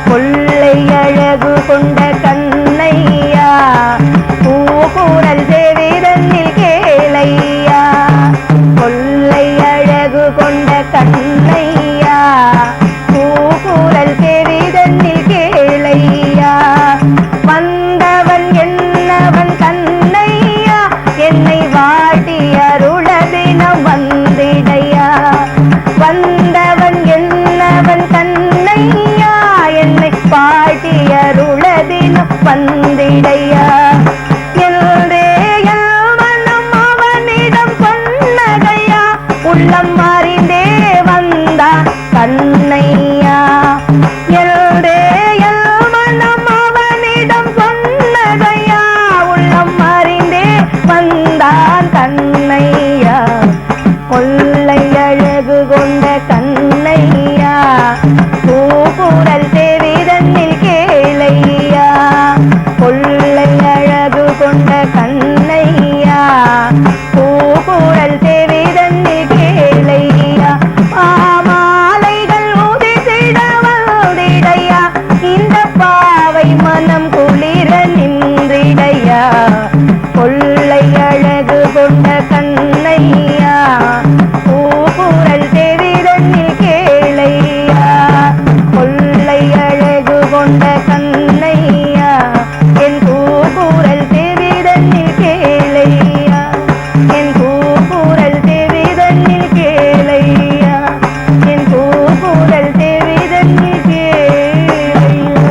கொள்ளை அழகு கொண்ட கண்ணையா கூக்குரல் செவிதன்னில் கேளையா கொள்ளை அழகு கொண்ட கண்ணையா கூக்குரல் செவிதன்னில் கேளையா வந்தவன் என்னவன் கண்ணையா என்னை வாட்டி அருளதினம் வந்திடையா வந்தவன் என்னவன் கண்ணையா என்னை பாட்டி அருளதினம் வந்திடையா எல்தே எல் மனம் அவனிடம் சொன்னதையா உள்ளம் அறிந்தே வந்தா கண்ணையா எல்தே எல் மனம் அவனிடம் சொன்னதையா உள்ளம் அறிந்தே வந்தான் கண்ணையா கொள்ளை அழகு கொண்ட கண்ணையா கூக்குரல் செவிதன்னில் கேளையா கொள்ளை அழகு கொண்ட கண்ணையா கூக்குரல் செவிதன்னில் கேளையா பாமாலைகள் உதிர்த்திட வந்திடையா இந்த பாவை மனம் குளிர நின்றிடையா கொள்ளை அழகு கொண்ட கண்ணையா கூக்குரல் செவிதன்னில் கேளையா கொள்ளை அழகு கொண்ட கண்ணையா என் கூக்குரல் செவிதன்னில் கேளையா என் கூக்குரல் செவிதன்னில் கேளையா என் கூக்குரல் செவிதன்னில் கேளையா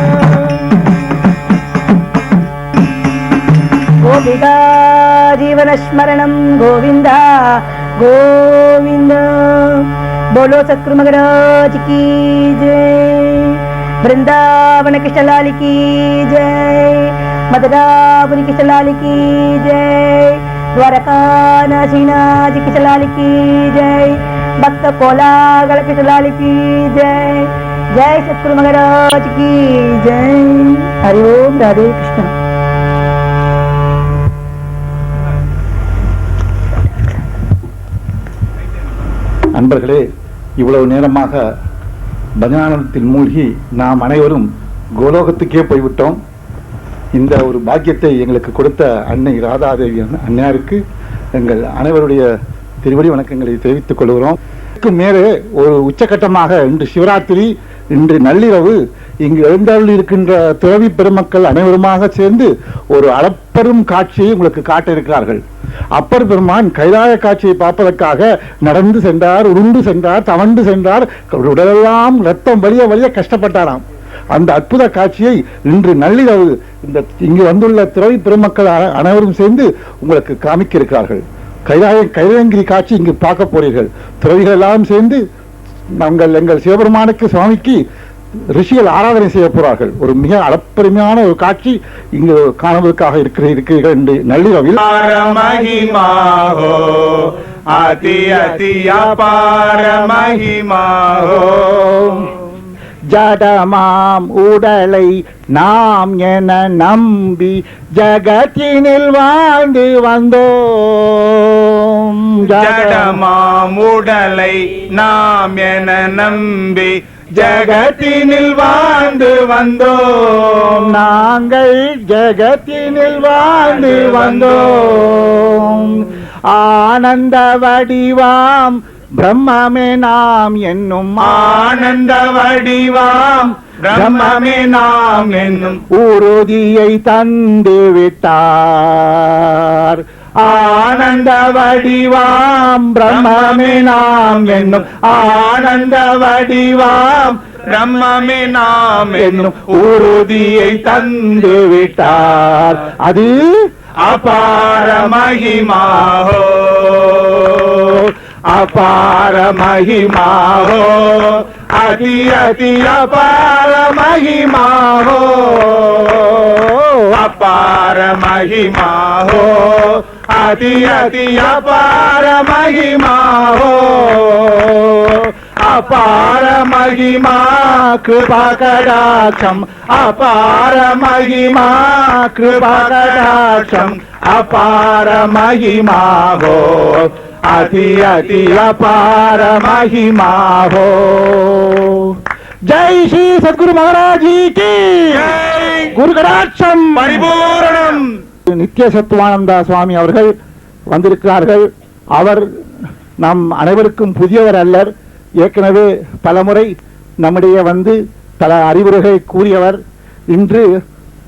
கோபிகா ஜீவனஸ்மரணம் கோவிந்தா கோவிந்தா बोलो सतगुरु महाराज की जय वृंदावन कृष्णलाल की जय मदुरापुरी कृष्णलाल की जय द्वारका नाथ कृष्णलाल की जय भक्त कोलागल कृष्णलाल की जय जय सतगुरु महाराज की जय हरि ओम राधे कृष्ण நண்பர்களே, இவ்வளவு நேரமாக பஜனானந்தத்தில் மூழ்கி நாம் அனைவரும் கோலோகத்துக்கே போய்விட்டோம். இந்த ஒரு பாக்கியத்தை எங்களுக்கு கொடுத்த அன்னை ராதாதேவி அன்னையாருக்கு எங்கள் அனைவருடைய திருவடி வணக்கங்களை தெரிவித்துக் கொள்கிறோம். மேலே ஒரு உச்சகட்டமாக இன்று சிவராத்திரி, இன்று நள்ளிரவு இங்கு எழுந்தருள் இருக்கின்ற துறவி பெருமக்கள் அனைவருமாக சேர்ந்து ஒரு அளப்பெரும் காட்சியை உங்களுக்கு காட்ட இருக்கிறார்கள். அப்பர் பெருமான் கைலாய காட்சியை பார்ப்பதற்காக நடந்து சென்றார், உருண்டு சென்றார், தவண்டு சென்றார், உடலெல்லாம் ரத்தம் வலிய வலிய கஷ்டப்பட்டாராம். அந்த அற்புத காட்சியை இன்று நள்ளிரவு இந்த இங்கு வந்துள்ள துறவி பெருமக்கள் அனைவரும் சேர்ந்து உங்களுக்கு காமிக்க இருக்கிறார்கள். கைலாயங்கிரி காட்சி இங்கு பார்க்க போறீர்கள். துறவிகள் எல்லாம் சேர்ந்து எங்கள் சிவபெருமானுக்கு சுவாமிக்கு ரிஷிகள் ஆராதனை செய்ய போறார்கள். ஒரு மிக அளப்பெருமையான ஒரு காட்சி இங்கு காணுவதற்காக இருக்கிறீர்கள் என்று நள்ளிரவில். மகிமாஹோ அதி அதி அபார மகிமாஹோ ஜடமாம் உடலை நாம் என நம்பி ஜகத்தினில் வாழ்ந்து வந்தோம். ஜடமாம் உடலை நாம் என நம்பி ஜகத்தினில் வாழ்ந்து வந்தோம். நாங்கள் ஜகத்தினில் வாழ்ந்து வந்தோம். ஆனந்த வடிவாம் பிரம்மமே நாம் என்னும் ஆனந்த வடிவாம் பிரம்மமே நாம் என்னும் உறுதியை தந்து விட்டார். ஆனந்த வடிவாம் பிரம்மமே நாம் என்னும் ஆனந்த வடிவாம் பிரம்மமே நாம் என்னும் உறுதியை தந்து விட்டார். அது அபார மகிமாஹோ அபார மகிமாஹோ அதி அதி அபார மகிமாஹோ அபார மகிமாஹோ அதி அதி அபார மகிமாஹோ அபார மகிமா கிருபா கடாட்சம் அபார மகிமா கிருபா கடாட்சம் அபார மகிமாஹோ அதி அதி அபார மகிமாஹோ. ஜெய் ஸ்ரீ சத்குரு மகாராஜி கி குரு கடாட்சம் பரிபூரணம். நித்திய சத்துவானந்தா சுவாமி அவர்கள் வந்திருக்கிறார்கள். அவர் நம் அனைவருக்கும் புதியவர் அல்லர். ஏற்கனவே பலமுறை நம்முடைய பல அறிவுரைகளை கூறியவர். இன்று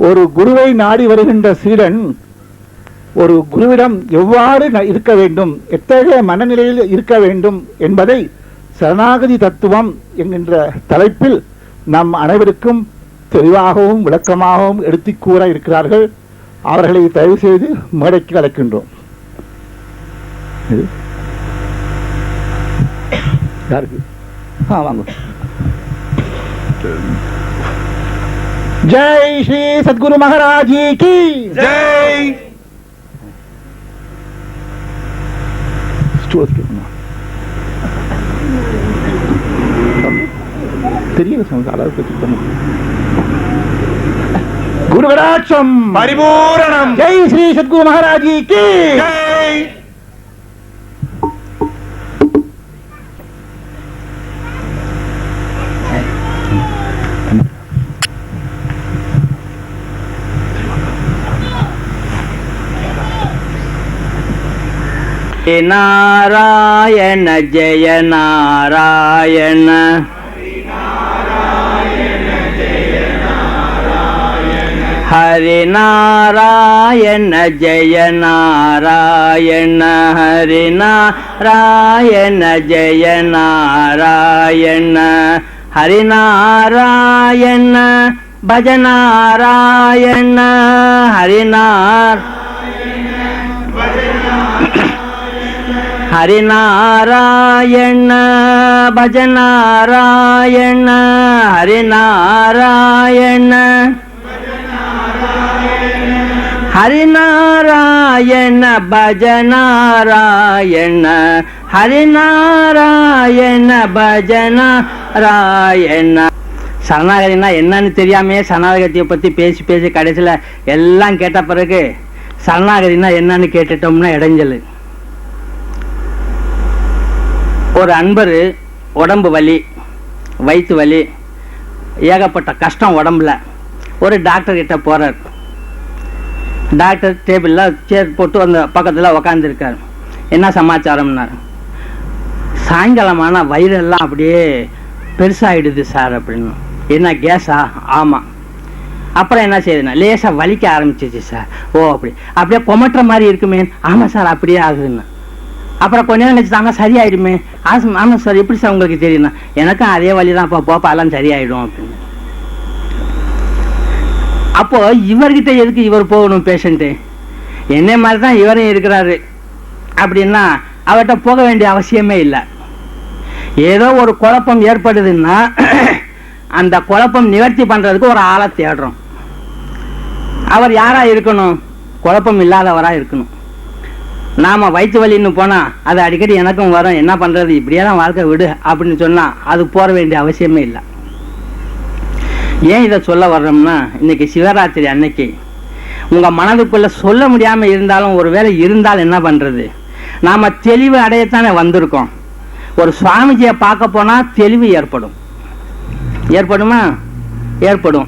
ஒரு குருவை நாடி வருகின்ற சீடன் ஒரு குருவிடம் எவ்வாறு இருக்க வேண்டும், எத்தகைய மனநிலையில் இருக்க வேண்டும் என்பதை சரணாகதி தத்துவம் என்கின்ற தலைப்பில் நம் அனைவருக்கும் தெளிவாகவும் விளக்கமாகவும் எடுத்து கூற இருக்கிறார்கள். அவர்களை தயவு செய்து மேடைக்கு அழைக்கின்றோம். யாருக்கு? வாங்க. ஜெய் ஸ்ரீ சத்குரு மகாராஜி கி ஜெய். தெரியல குரு கடாட்சம் பரிபூரணம். ஜெய் ஸ்ரீ சத்குரு மகாராஜி கி ஜெய். நாராயண ஜெய நாராயண ஹரி நாராயண ஜெய நாராயண ஹரி நாராயண ஜெய நாராயண ஹரி நாராயண பஜ நாராயண ஹரி ஹரி நாராயண பஜ நாராயண ஹரி நாராயண ஹரி நாராயண பஜ நாராயண ஹரி நாராயண பஜ நாராயண. சரணாகதினா என்னன்னு தெரியாமே சரணாகதியை பத்தி பேசி பேசி கடைசியில எல்லாம் கேட்ட பிறகு சரணாகதினா என்னன்னு கேட்டுட்டோம்னா இடைஞ்சல். ஒரு அன்பர் உடம்பு வலி, வயிற்று வலி, ஏகப்பட்ட கஷ்டம் உடம்புல. ஒரு டாக்டர் கிட்ட போறார். டாக்டர் டேபிளில் சேர் போட்டு அந்த பக்கத்தில் உக்காந்துருக்கார். என்ன சமாச்சாரம்னார். சாயங்காலமான வயிறெல்லாம் அப்படியே பெருசாகிடுது சார் அப்படின்னு. என்ன கேஸா? ஆமாம். அப்புறம் என்ன செய்யுதுண்ணா, லேசாக வலிக்க ஆரம்பிச்சிச்சு சார். ஓ அப்படி அப்படியே கொமட்டுற மாதிரி இருக்குமே? ஆமாம் சார் அப்படியே ஆகுதுண்ணா. அப்புறம் கொஞ்ச நேரம் கழிச்சு தாங்க சரியாயிடுமே? ஆமாம் சார். எப்படி சார் உங்களுக்கு தெரியும்ண்ணா? எனக்கும் அதே வழி தான், அப்போ போப்பா எல்லாம் சரியாயிடும் அப்படின்னு. அப்போ இவர்கிட்ட எதுக்கு இவர் போகணும் பேஷண்ட்டு? என்ன மாதிரி தான் இவரும் இருக்கிறாரு அப்படின்னா அவர்கிட்ட போக வேண்டிய அவசியமே இல்லை. ஏதோ ஒரு குழப்பம் ஏற்படுதுன்னா அந்த குழப்பம் நிவர்த்தி பண்றதுக்கு ஒரு ஆளை தேடுறோம். அவர் யாரா இருக்கணும்? குழப்பம் இல்லாதவரா இருக்கணும். நாம வயிற்று வலின்னு போனா அது அடிக்கடி எனக்கும் வரும், என்ன பண்றது, இப்படியெல்லாம் வாழ்க்கை விடு அப்படின்னு சொன்னா அது போற வேண்டிய அவசியமே இல்லை. ஏன் இதை சொல்ல வர்றோம்னா, இன்னைக்கு சிவராத்திரி அன்னைக்கு உங்க மனதுக்குள்ள சொல்ல முடியாம இருந்தாலும் ஒருவேளை இருந்தால் என்ன பண்றது, நாம தெளிவு அடையத்தானே வந்திருக்கோம். ஒரு சுவாமிஜியை பார்க்க போனா தெளிவு ஏற்படும். ஏற்படுமா? ஏற்படும்.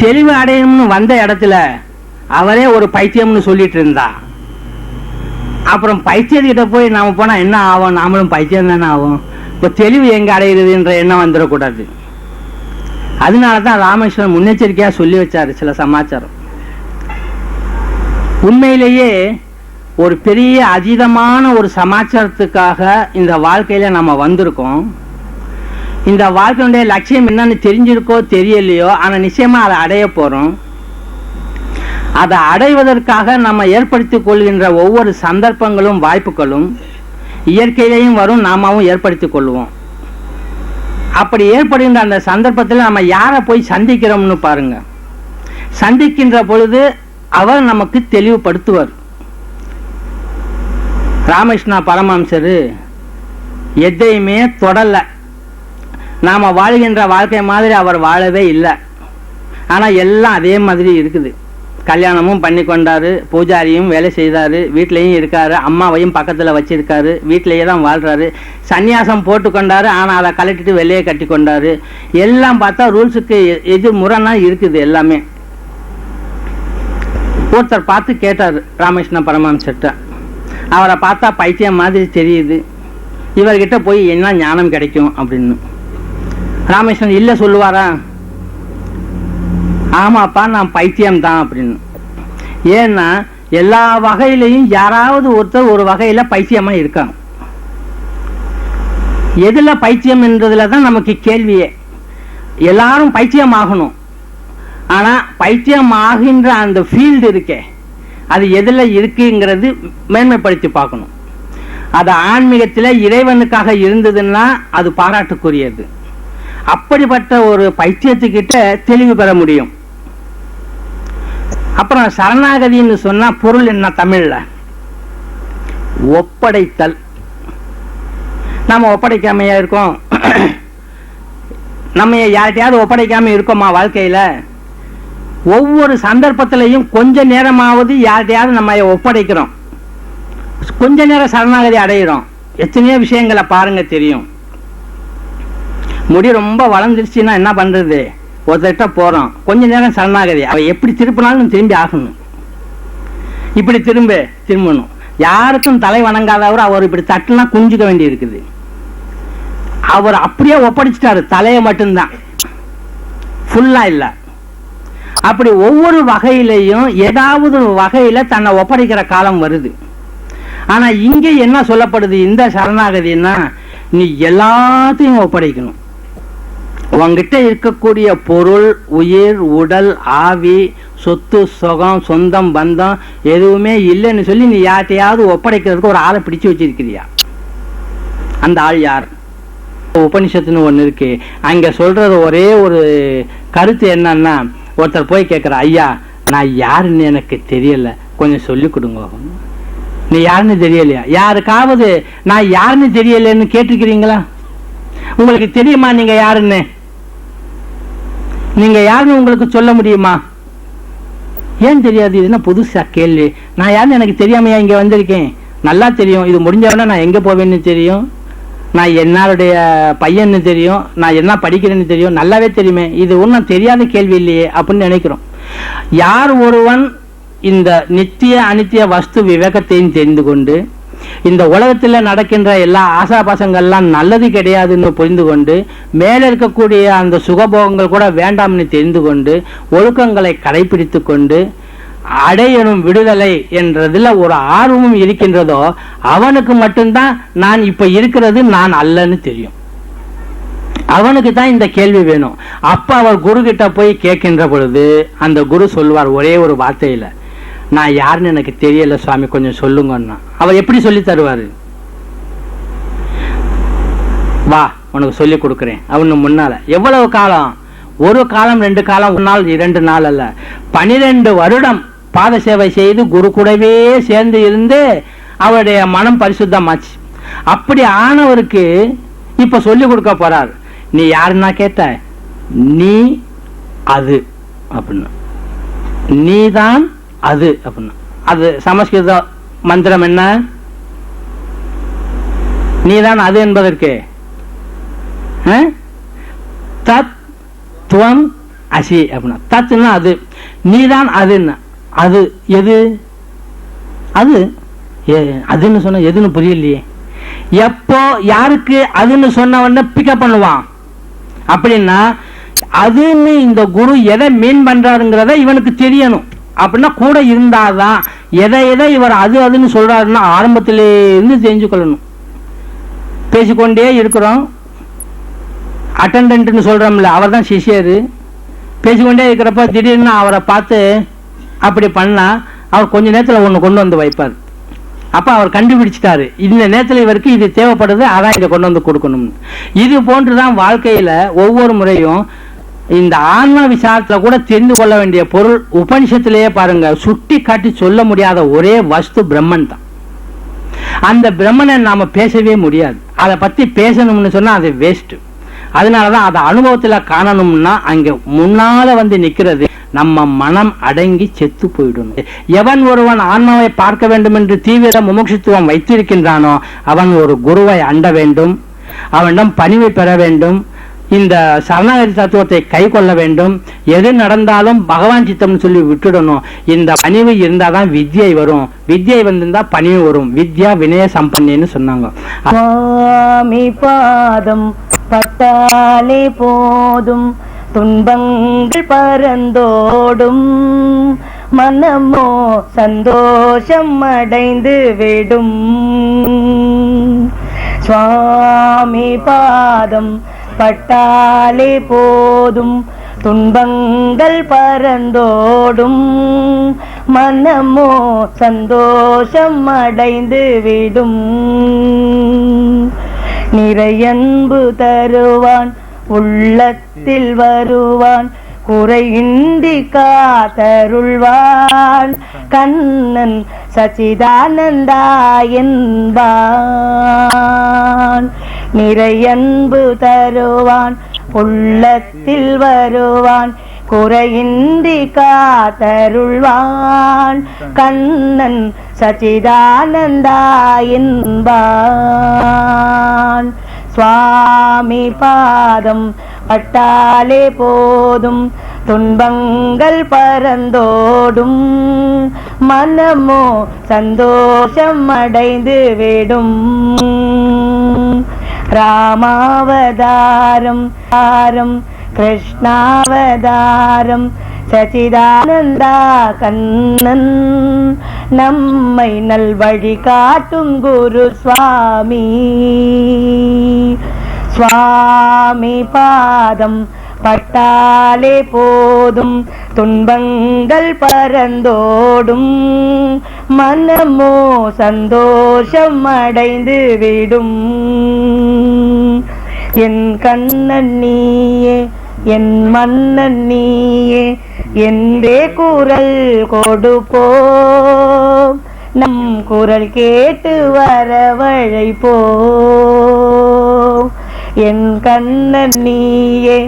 தெளிவு அடையணும்னு வந்த இடத்துல அவரே ஒரு பைத்தியம்னு சொல்லிட்டு இருந்தா, அப்புறம் பைத்தியத்துக்கிட்ட போய் நாம போனா என்ன ஆகும்? நாமளும் பைத்தியம் தானே ஆகும். இப்ப தெளிவு எங்க அடைகிறதுன்ற எண்ணம் வந்துடக்கூடாது. அதனாலதான் ராமேஸ்வரன் முன்னெச்சரிக்கையா சொல்லி வச்சாரு சில சமாச்சாரம். உண்மையிலேயே ஒரு பெரிய அதீதமான ஒரு சமாச்சாரத்துக்காக இந்த வாழ்க்கையில நம்ம வந்திருக்கோம். இந்த வாழ்க்கையுடைய லட்சியம் என்னன்னு தெரிஞ்சிருக்கோ தெரியலையோ, ஆனா நிச்சயமா அதை அடைய போறோம். அதை அடைவதற்காக நம்ம ஏற்படுத்திக் கொள்கின்ற ஒவ்வொரு சந்தர்ப்பங்களும் வாய்ப்புகளும் இயற்கையிலையும் வரும், நாமாவும் ஏற்படுத்திக் கொள்வோம். அப்படி ஏற்படுகின்ற அந்த சந்தர்ப்பத்தில் நம்ம யாரை போய் சந்திக்கிறோம்னு பாருங்க. சந்திக்கின்ற பொழுது அவர் நமக்கு தெளிவுபடுத்துவார். ராமகிருஷ்ணா பரமஹம்சர் எதையுமே தொடல. நாம வாழ்கின்ற வாழ்க்கை மாதிரி அவர் வாழவே இல்லை. ஆனா எல்லாம் அதே மாதிரி இருக்குது. கல்யாணமும் பண்ணி கொண்டாரு, பூஜாரியும் வேலை செய்தாரு, வீட்லயும் இருக்காரு, அம்மாவையும் பக்கத்துல வச்சிருக்காரு, வீட்டிலேயே தான் வாழ்றாரு. சன்னியாசம் போட்டு கொண்டாரு, ஆனா அதை கலட்டிட்டு வெளியே கட்டி கொண்டாரு. எல்லாம் பார்த்தா ரூல்ஸுக்கு எதிர்முறைனா இருக்குது எல்லாமே. ஒருத்தர் பார்த்து கேட்டாரு ராமகிருஷ்ண பரமஹம்சர்ட்ட, அவரை பார்த்தா பைத்தியம் மாதிரி தெரியுது, இவர்கிட்ட போய் என்ன ஞானம் கிடைக்கும் அப்படின்னு. ராமகிருஷ்ணன் இல்ல சொல்லுவாரா? ஆமாப்பா, நான் பைத்தியம் தான் அப்படின்னு. ஏன்னா எல்லா வகையிலையும் யாராவது ஒருத்தர் ஒரு வகையில பைத்தியமா இருக்காங்க. எதுல பைத்தியம் என்றதுலதான் நமக்கு கேள்வியே. எல்லாரும் பைத்தியம் ஆகணும், ஆனா பைத்தியம் ஆகின்ற அந்த ஃபீல்டு இருக்கே, அது எதுல இருக்குங்கிறது மேன்மைப்படுத்தி பார்க்கணும். அது ஆன்மீகத்துல இறைவனுக்காக இருந்ததுன்னா அது பாராட்டுக்குரியது. அப்படிப்பட்ட ஒரு பைத்தியத்துக்கிட்ட தெளிவு பெற முடியும். அப்புறம் சரணாகதின்னு சொன்னா பொருள் என்ன தமிழ்ல? ஒப்படைத்தல். நாம ஒப்படைக்காமையா இருக்கோம்? நம்ம யார்கிட்டயாவது ஒப்படைக்காம இருக்கோமா வாழ்க்கையில? ஒவ்வொரு சந்தர்ப்பத்திலையும் கொஞ்ச நேரமாவது யார்கிட்டயாவது நம்ம ஒப்படைக்கிறோம். கொஞ்ச நேரம் சரணாகதி அடைகிறோம். எத்தனையோ விஷயங்களை பாருங்க தெரியும். முடி ரொம்ப வளர்ந்துருச்சுன்னா என்ன பண்றது? ஒருத்தர்கிட்ட போறோம், கொஞ்ச நேரம் சரணாகதி. அவ எப்படி திருப்பினாலும் திரும்பி ஆகணும். இப்படி திரும்பணும். யாருக்கும் தலை வணங்காதவர் அவர் இப்படி தட்டுனா குஞ்சுக்க வேண்டி இருக்குது. அவர் அப்படியே ஒப்படைச்சிட்டாரு, தலையை மட்டும்தான், ஃபுல்லா இல்ல. அப்படி ஒவ்வொரு வகையிலையும் ஏதாவது வகையில தன்னை ஒப்படைக்கிற காலம் வருது. ஆனா இங்க என்ன சொல்லப்படுது இந்த சரணாகதினா, நீ எல்லாத்தையும் ஒப்படைக்கணும். உங்ககிட்ட இருக்கக்கூடிய பொருள், உயிர், உடல், ஆவி, சொத்து, சுகம், சொந்தம், பந்தம் எதுவுமே இல்லைன்னு சொல்லி நீ யார்கிட்டையாவது ஒப்படைக்கிறதுக்கு ஒரு ஆளை பிடிச்சு வச்சிருக்கிறியா? அந்த ஆள் யார்? உபனிஷத்துன்னு ஒண்ணு இருக்கு. அங்க சொல்றது ஒரே ஒரு கருத்து என்னன்னா, ஒருத்தர் போய் கேட்கிற, ஐயா நான் யாருன்னு எனக்கு தெரியல, கொஞ்சம் சொல்லி கொடுங்க. நீ யாருன்னு தெரியலையா? யாருக்காவது நான் யாருன்னு தெரியலன்னு கேட்டிருக்கிறீங்களா? உங்களுக்கு தெரியுமா நீங்க யாருன்னு? நீங்க யாருன்னு உங்களுக்கு சொல்ல முடியுமா? ஏன் தெரியாது? இதுன்னா புதுசா கேள்வி. நான் யாருன்னு எனக்கு தெரியாமையா இங்க வந்திருக்கேன்? நல்லா தெரியும். இது முடிஞ்சவன நான் எங்க போவேன்னு தெரியும், நான் என்னுடைய பையன்னு தெரியும், நான் என்ன படிக்கிறேன்னு தெரியும், நல்லாவே தெரியுமே. இது ஒன்றும் தெரியாத கேள்வி இல்லையே அப்படின்னு நினைக்கிறோம். யார் ஒருவன் இந்த நித்திய அனித்திய வஸ்து விவேகத்தையும் தெரிந்து கொண்டு, இந்த உலகத்தில் நடக்கின்ற எல்லா ஆசாபாசங்கள்லாம் நல்லது கிடையாதுன்னு புரிந்து கொண்டு, மேல இருக்கக்கூடிய அந்த சுகபோகங்கள் கூட வேண்டாம்னு தெரிந்து கொண்டு, ஒழுக்கங்களை கடைபிடித்து கொண்டு அடையணும் விடுதலை என்றதுல ஒரு ஆர்வமும் இருக்கின்றதோ, அவனுக்கு மட்டும்தான் நான் இப்ப இருக்கிறது நான் அல்லன்னு தெரியும். அவனுக்கு தான் இந்த கேள்வி வேணும். அப்ப அவர் குரு கிட்ட போய் கேட்கின்ற பொழுது அந்த குரு சொல்வார் ஒரே ஒரு வார்த்தையில, நான் யாருன்னு எனக்கு தெரியல சுவாமி, கொஞ்சம் சொல்லுங்கன்னா. அவர் எப்படி சொல்லி தருவாரு? வா உனக்கு சொல்லி கொடுக்குறேன். அவனு முன்னால எவ்வளவு காலம்? ஒரு காலம், 2 காலம், 1 நாள் 2 நாள் அல்ல, 12 வருடம் பாத சேவை செய்து குரு கூடவே சேர்ந்து இருந்து அவருடைய மனம் பரிசுத்தமாச்சு. அப்படி ஆனவருக்கு இப்ப சொல்லி கொடுக்க போறார். நீ யாருன்னா கேட்ட, நீ அது அப்படின்னா, நீதான் அது அப்படின்னா. அது சமஸ்கிருத மந்திரம் என்ன? நீதான் அது என்பதற்கு தத் துவம் அசி அப்படின்னா. தத்துனா அது, நீதான் அதுன்னா. அது எது? அது அதுன்னு சொன்ன எதுன்னு புரியலையே. எப்போ யாருக்கு அதுன்னு சொன்ன உடனே பிக்கப் பண்ணுவான் அப்படின்னா, அதுன்னு இந்த குரு எதை மீன் பண்றாருங்கிறத இவனுக்கு தெரியணும். அப்படின்னா கூட இருந்தாதான் எதை இவர் அது அதுன்னு சொல்றாருன்னா ஆரம்பத்திலே இருந்து தெரிஞ்சு கொள்ளணும். பேசிக்கொண்டே இருக்கிறோம், அட்டண்டன்ட்னு சொல்றோம்ல, அவர் தான் சிஷியரு. பேசிக்கொண்டே இருக்கிறப்ப திடீர்னு அவரை பார்த்து அப்படி பண்ணா அவர் கொஞ்ச நேரத்தில் ஒன்று கொண்டு வந்து வைப்பார். அப்ப அவர் கண்டுபிடிச்சிட்டாரு, இந்த நேரத்தில் இவருக்கு இது தேவைப்படுது, அதான் இதை கொண்டு வந்து கொடுக்கணும். இது போன்றுதான் வாழ்க்கையில ஒவ்வொரு முறையும் இந்த ஆன்ம விசாரத்துல கூட தெரிந்து கொள்ள வேண்டிய பொருள் உபனிஷத்திலேயே பாருங்க, சுட்டி காட்டி சொல்ல முடியாத ஒரே வஸ்து பிரம்மன் தான். அந்த பிரம்மனை நாம பேசவே முடியாது. அதை பத்தி பேசணும்னு சொன்னா அது வேஸ்ட். அதனாலதான் அதை அனுபவத்துல காணணும்னா அங்க முன்னால வந்து நிக்கிறது நம்ம மனம் அடங்கி செத்து போயிடணும். எவன் ஒருவன் ஆன்மாவை பார்க்க வேண்டும் என்று தீவிர முமுட்சுத்துவம் வைத்திருக்கின்றானோ அவன் ஒரு குருவை அண்ட வேண்டும், அவனிடம் பணிவை பெற வேண்டும், இந்த சரணாகதி தத்துவத்தை கை கொள்ள வேண்டும். எது நடந்தாலும் பகவான் சித்தம் சொல்லி விட்டுடணும். இந்த பணிவு இருந்தாதான் வித்யை வரும், வித்யை வந்திருந்தா பணிவு வரும். வித்யா வினய சம்பன்னின்னு சொன்னாங்க. சுவாமி பாதம் பட்டாலே போதும், துன்பங்கள் பறந்தோடும், மனமோ சந்தோஷம் அடைந்து விடும். சுவாமி பாதம் பட்டாலே போதும், துன்பங்கள் பறந்தோடும், மனமோ சந்தோஷம் அடைந்து விடும். நிறையன்பு தருவான், உள்ளத்தில் வருவான், குறையின்றி காத்தருள்வான், கண்ணன் சச்சிதானந்தா என்பான். நிறையன்பு தருவான், உள்ளத்தில் வருவான், குறையின்றி காத்தருள்வான், கண்ணன் சச்சிதானந்தா என்பான். சுவாமி பாதம் பட்டாலே போதும், துன்பங்கள் பறந்தோடும், மனமோ சந்தோஷம் அடைந்து விடும். ராமாவதாரம் கிருஷ்ணாவதாரம் சச்சிதானந்தா கண்ணன், நம்மை நல்வழி காட்டும் குரு சுவாமி. சுவாமி பாதம் பட்டாலே போதும், துன்பங்கள் பறந்தோடும், மனமோ சந்தோஷம் அடைந்து விடும். என் கண்ணன் நீயே, என் மன்னன் நீயே என்றே குரல் கொடுப்போம், நம் குரல் கேட்டு வரவழைப்போம். என் கண்ணன் நீயே,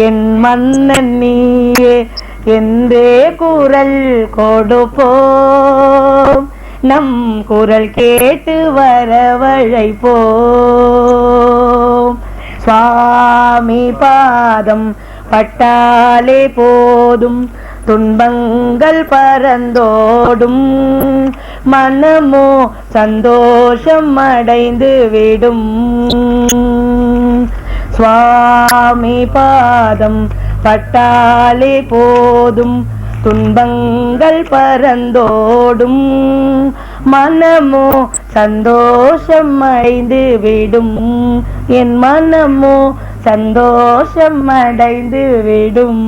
என் மன்னன் நீயே என்றே குரல் கொடுப்போம், நம் குரல் கேட்டு வரவழைப்போம். சுவாமி பாதம் பட்டாலே போதும், துன்பங்கள் பறந்தோடும், மனமோ சந்தோஷம் அடைந்து விடும். சுவாமி பாதம் பட்டாலே போதும், துன்பங்கள் பறந்தோடும், மனமோ சந்தோஷம் அடைந்து விடும், என் மனமோ சந்தோஷம் அடைந்து விடும்.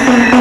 Thank you.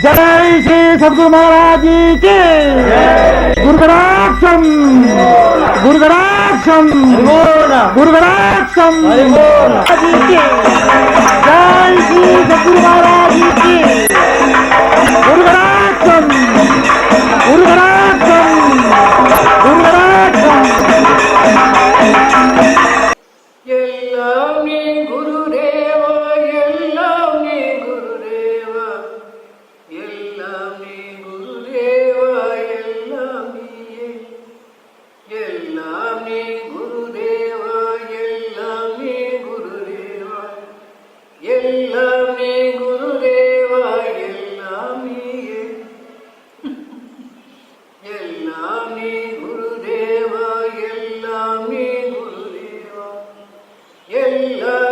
जय श्री सद्गुरु महाराज जी की गुरुगराक्षम गुरुगराक्षम गुरुगराक्षम जय श्री सद्गुरु महाराज जी की गुरुगराक्षम गुरुगराक्षम गुरुगराक्षम எல்லாம் நீ குருதேவா எல்லாம் நீ குருதேவா எல்லாம் நீ குருதேவா எல்லாம் நீயே எல்லாம் நீ குருதேவா எல்லாம் நீ குருதேவா எல்லாம் நீ குருதேவா எல்லாம் நீயே எல்லாம் நீ குருதேவா எல்லாம் நீ குருதேவா எல்லாம்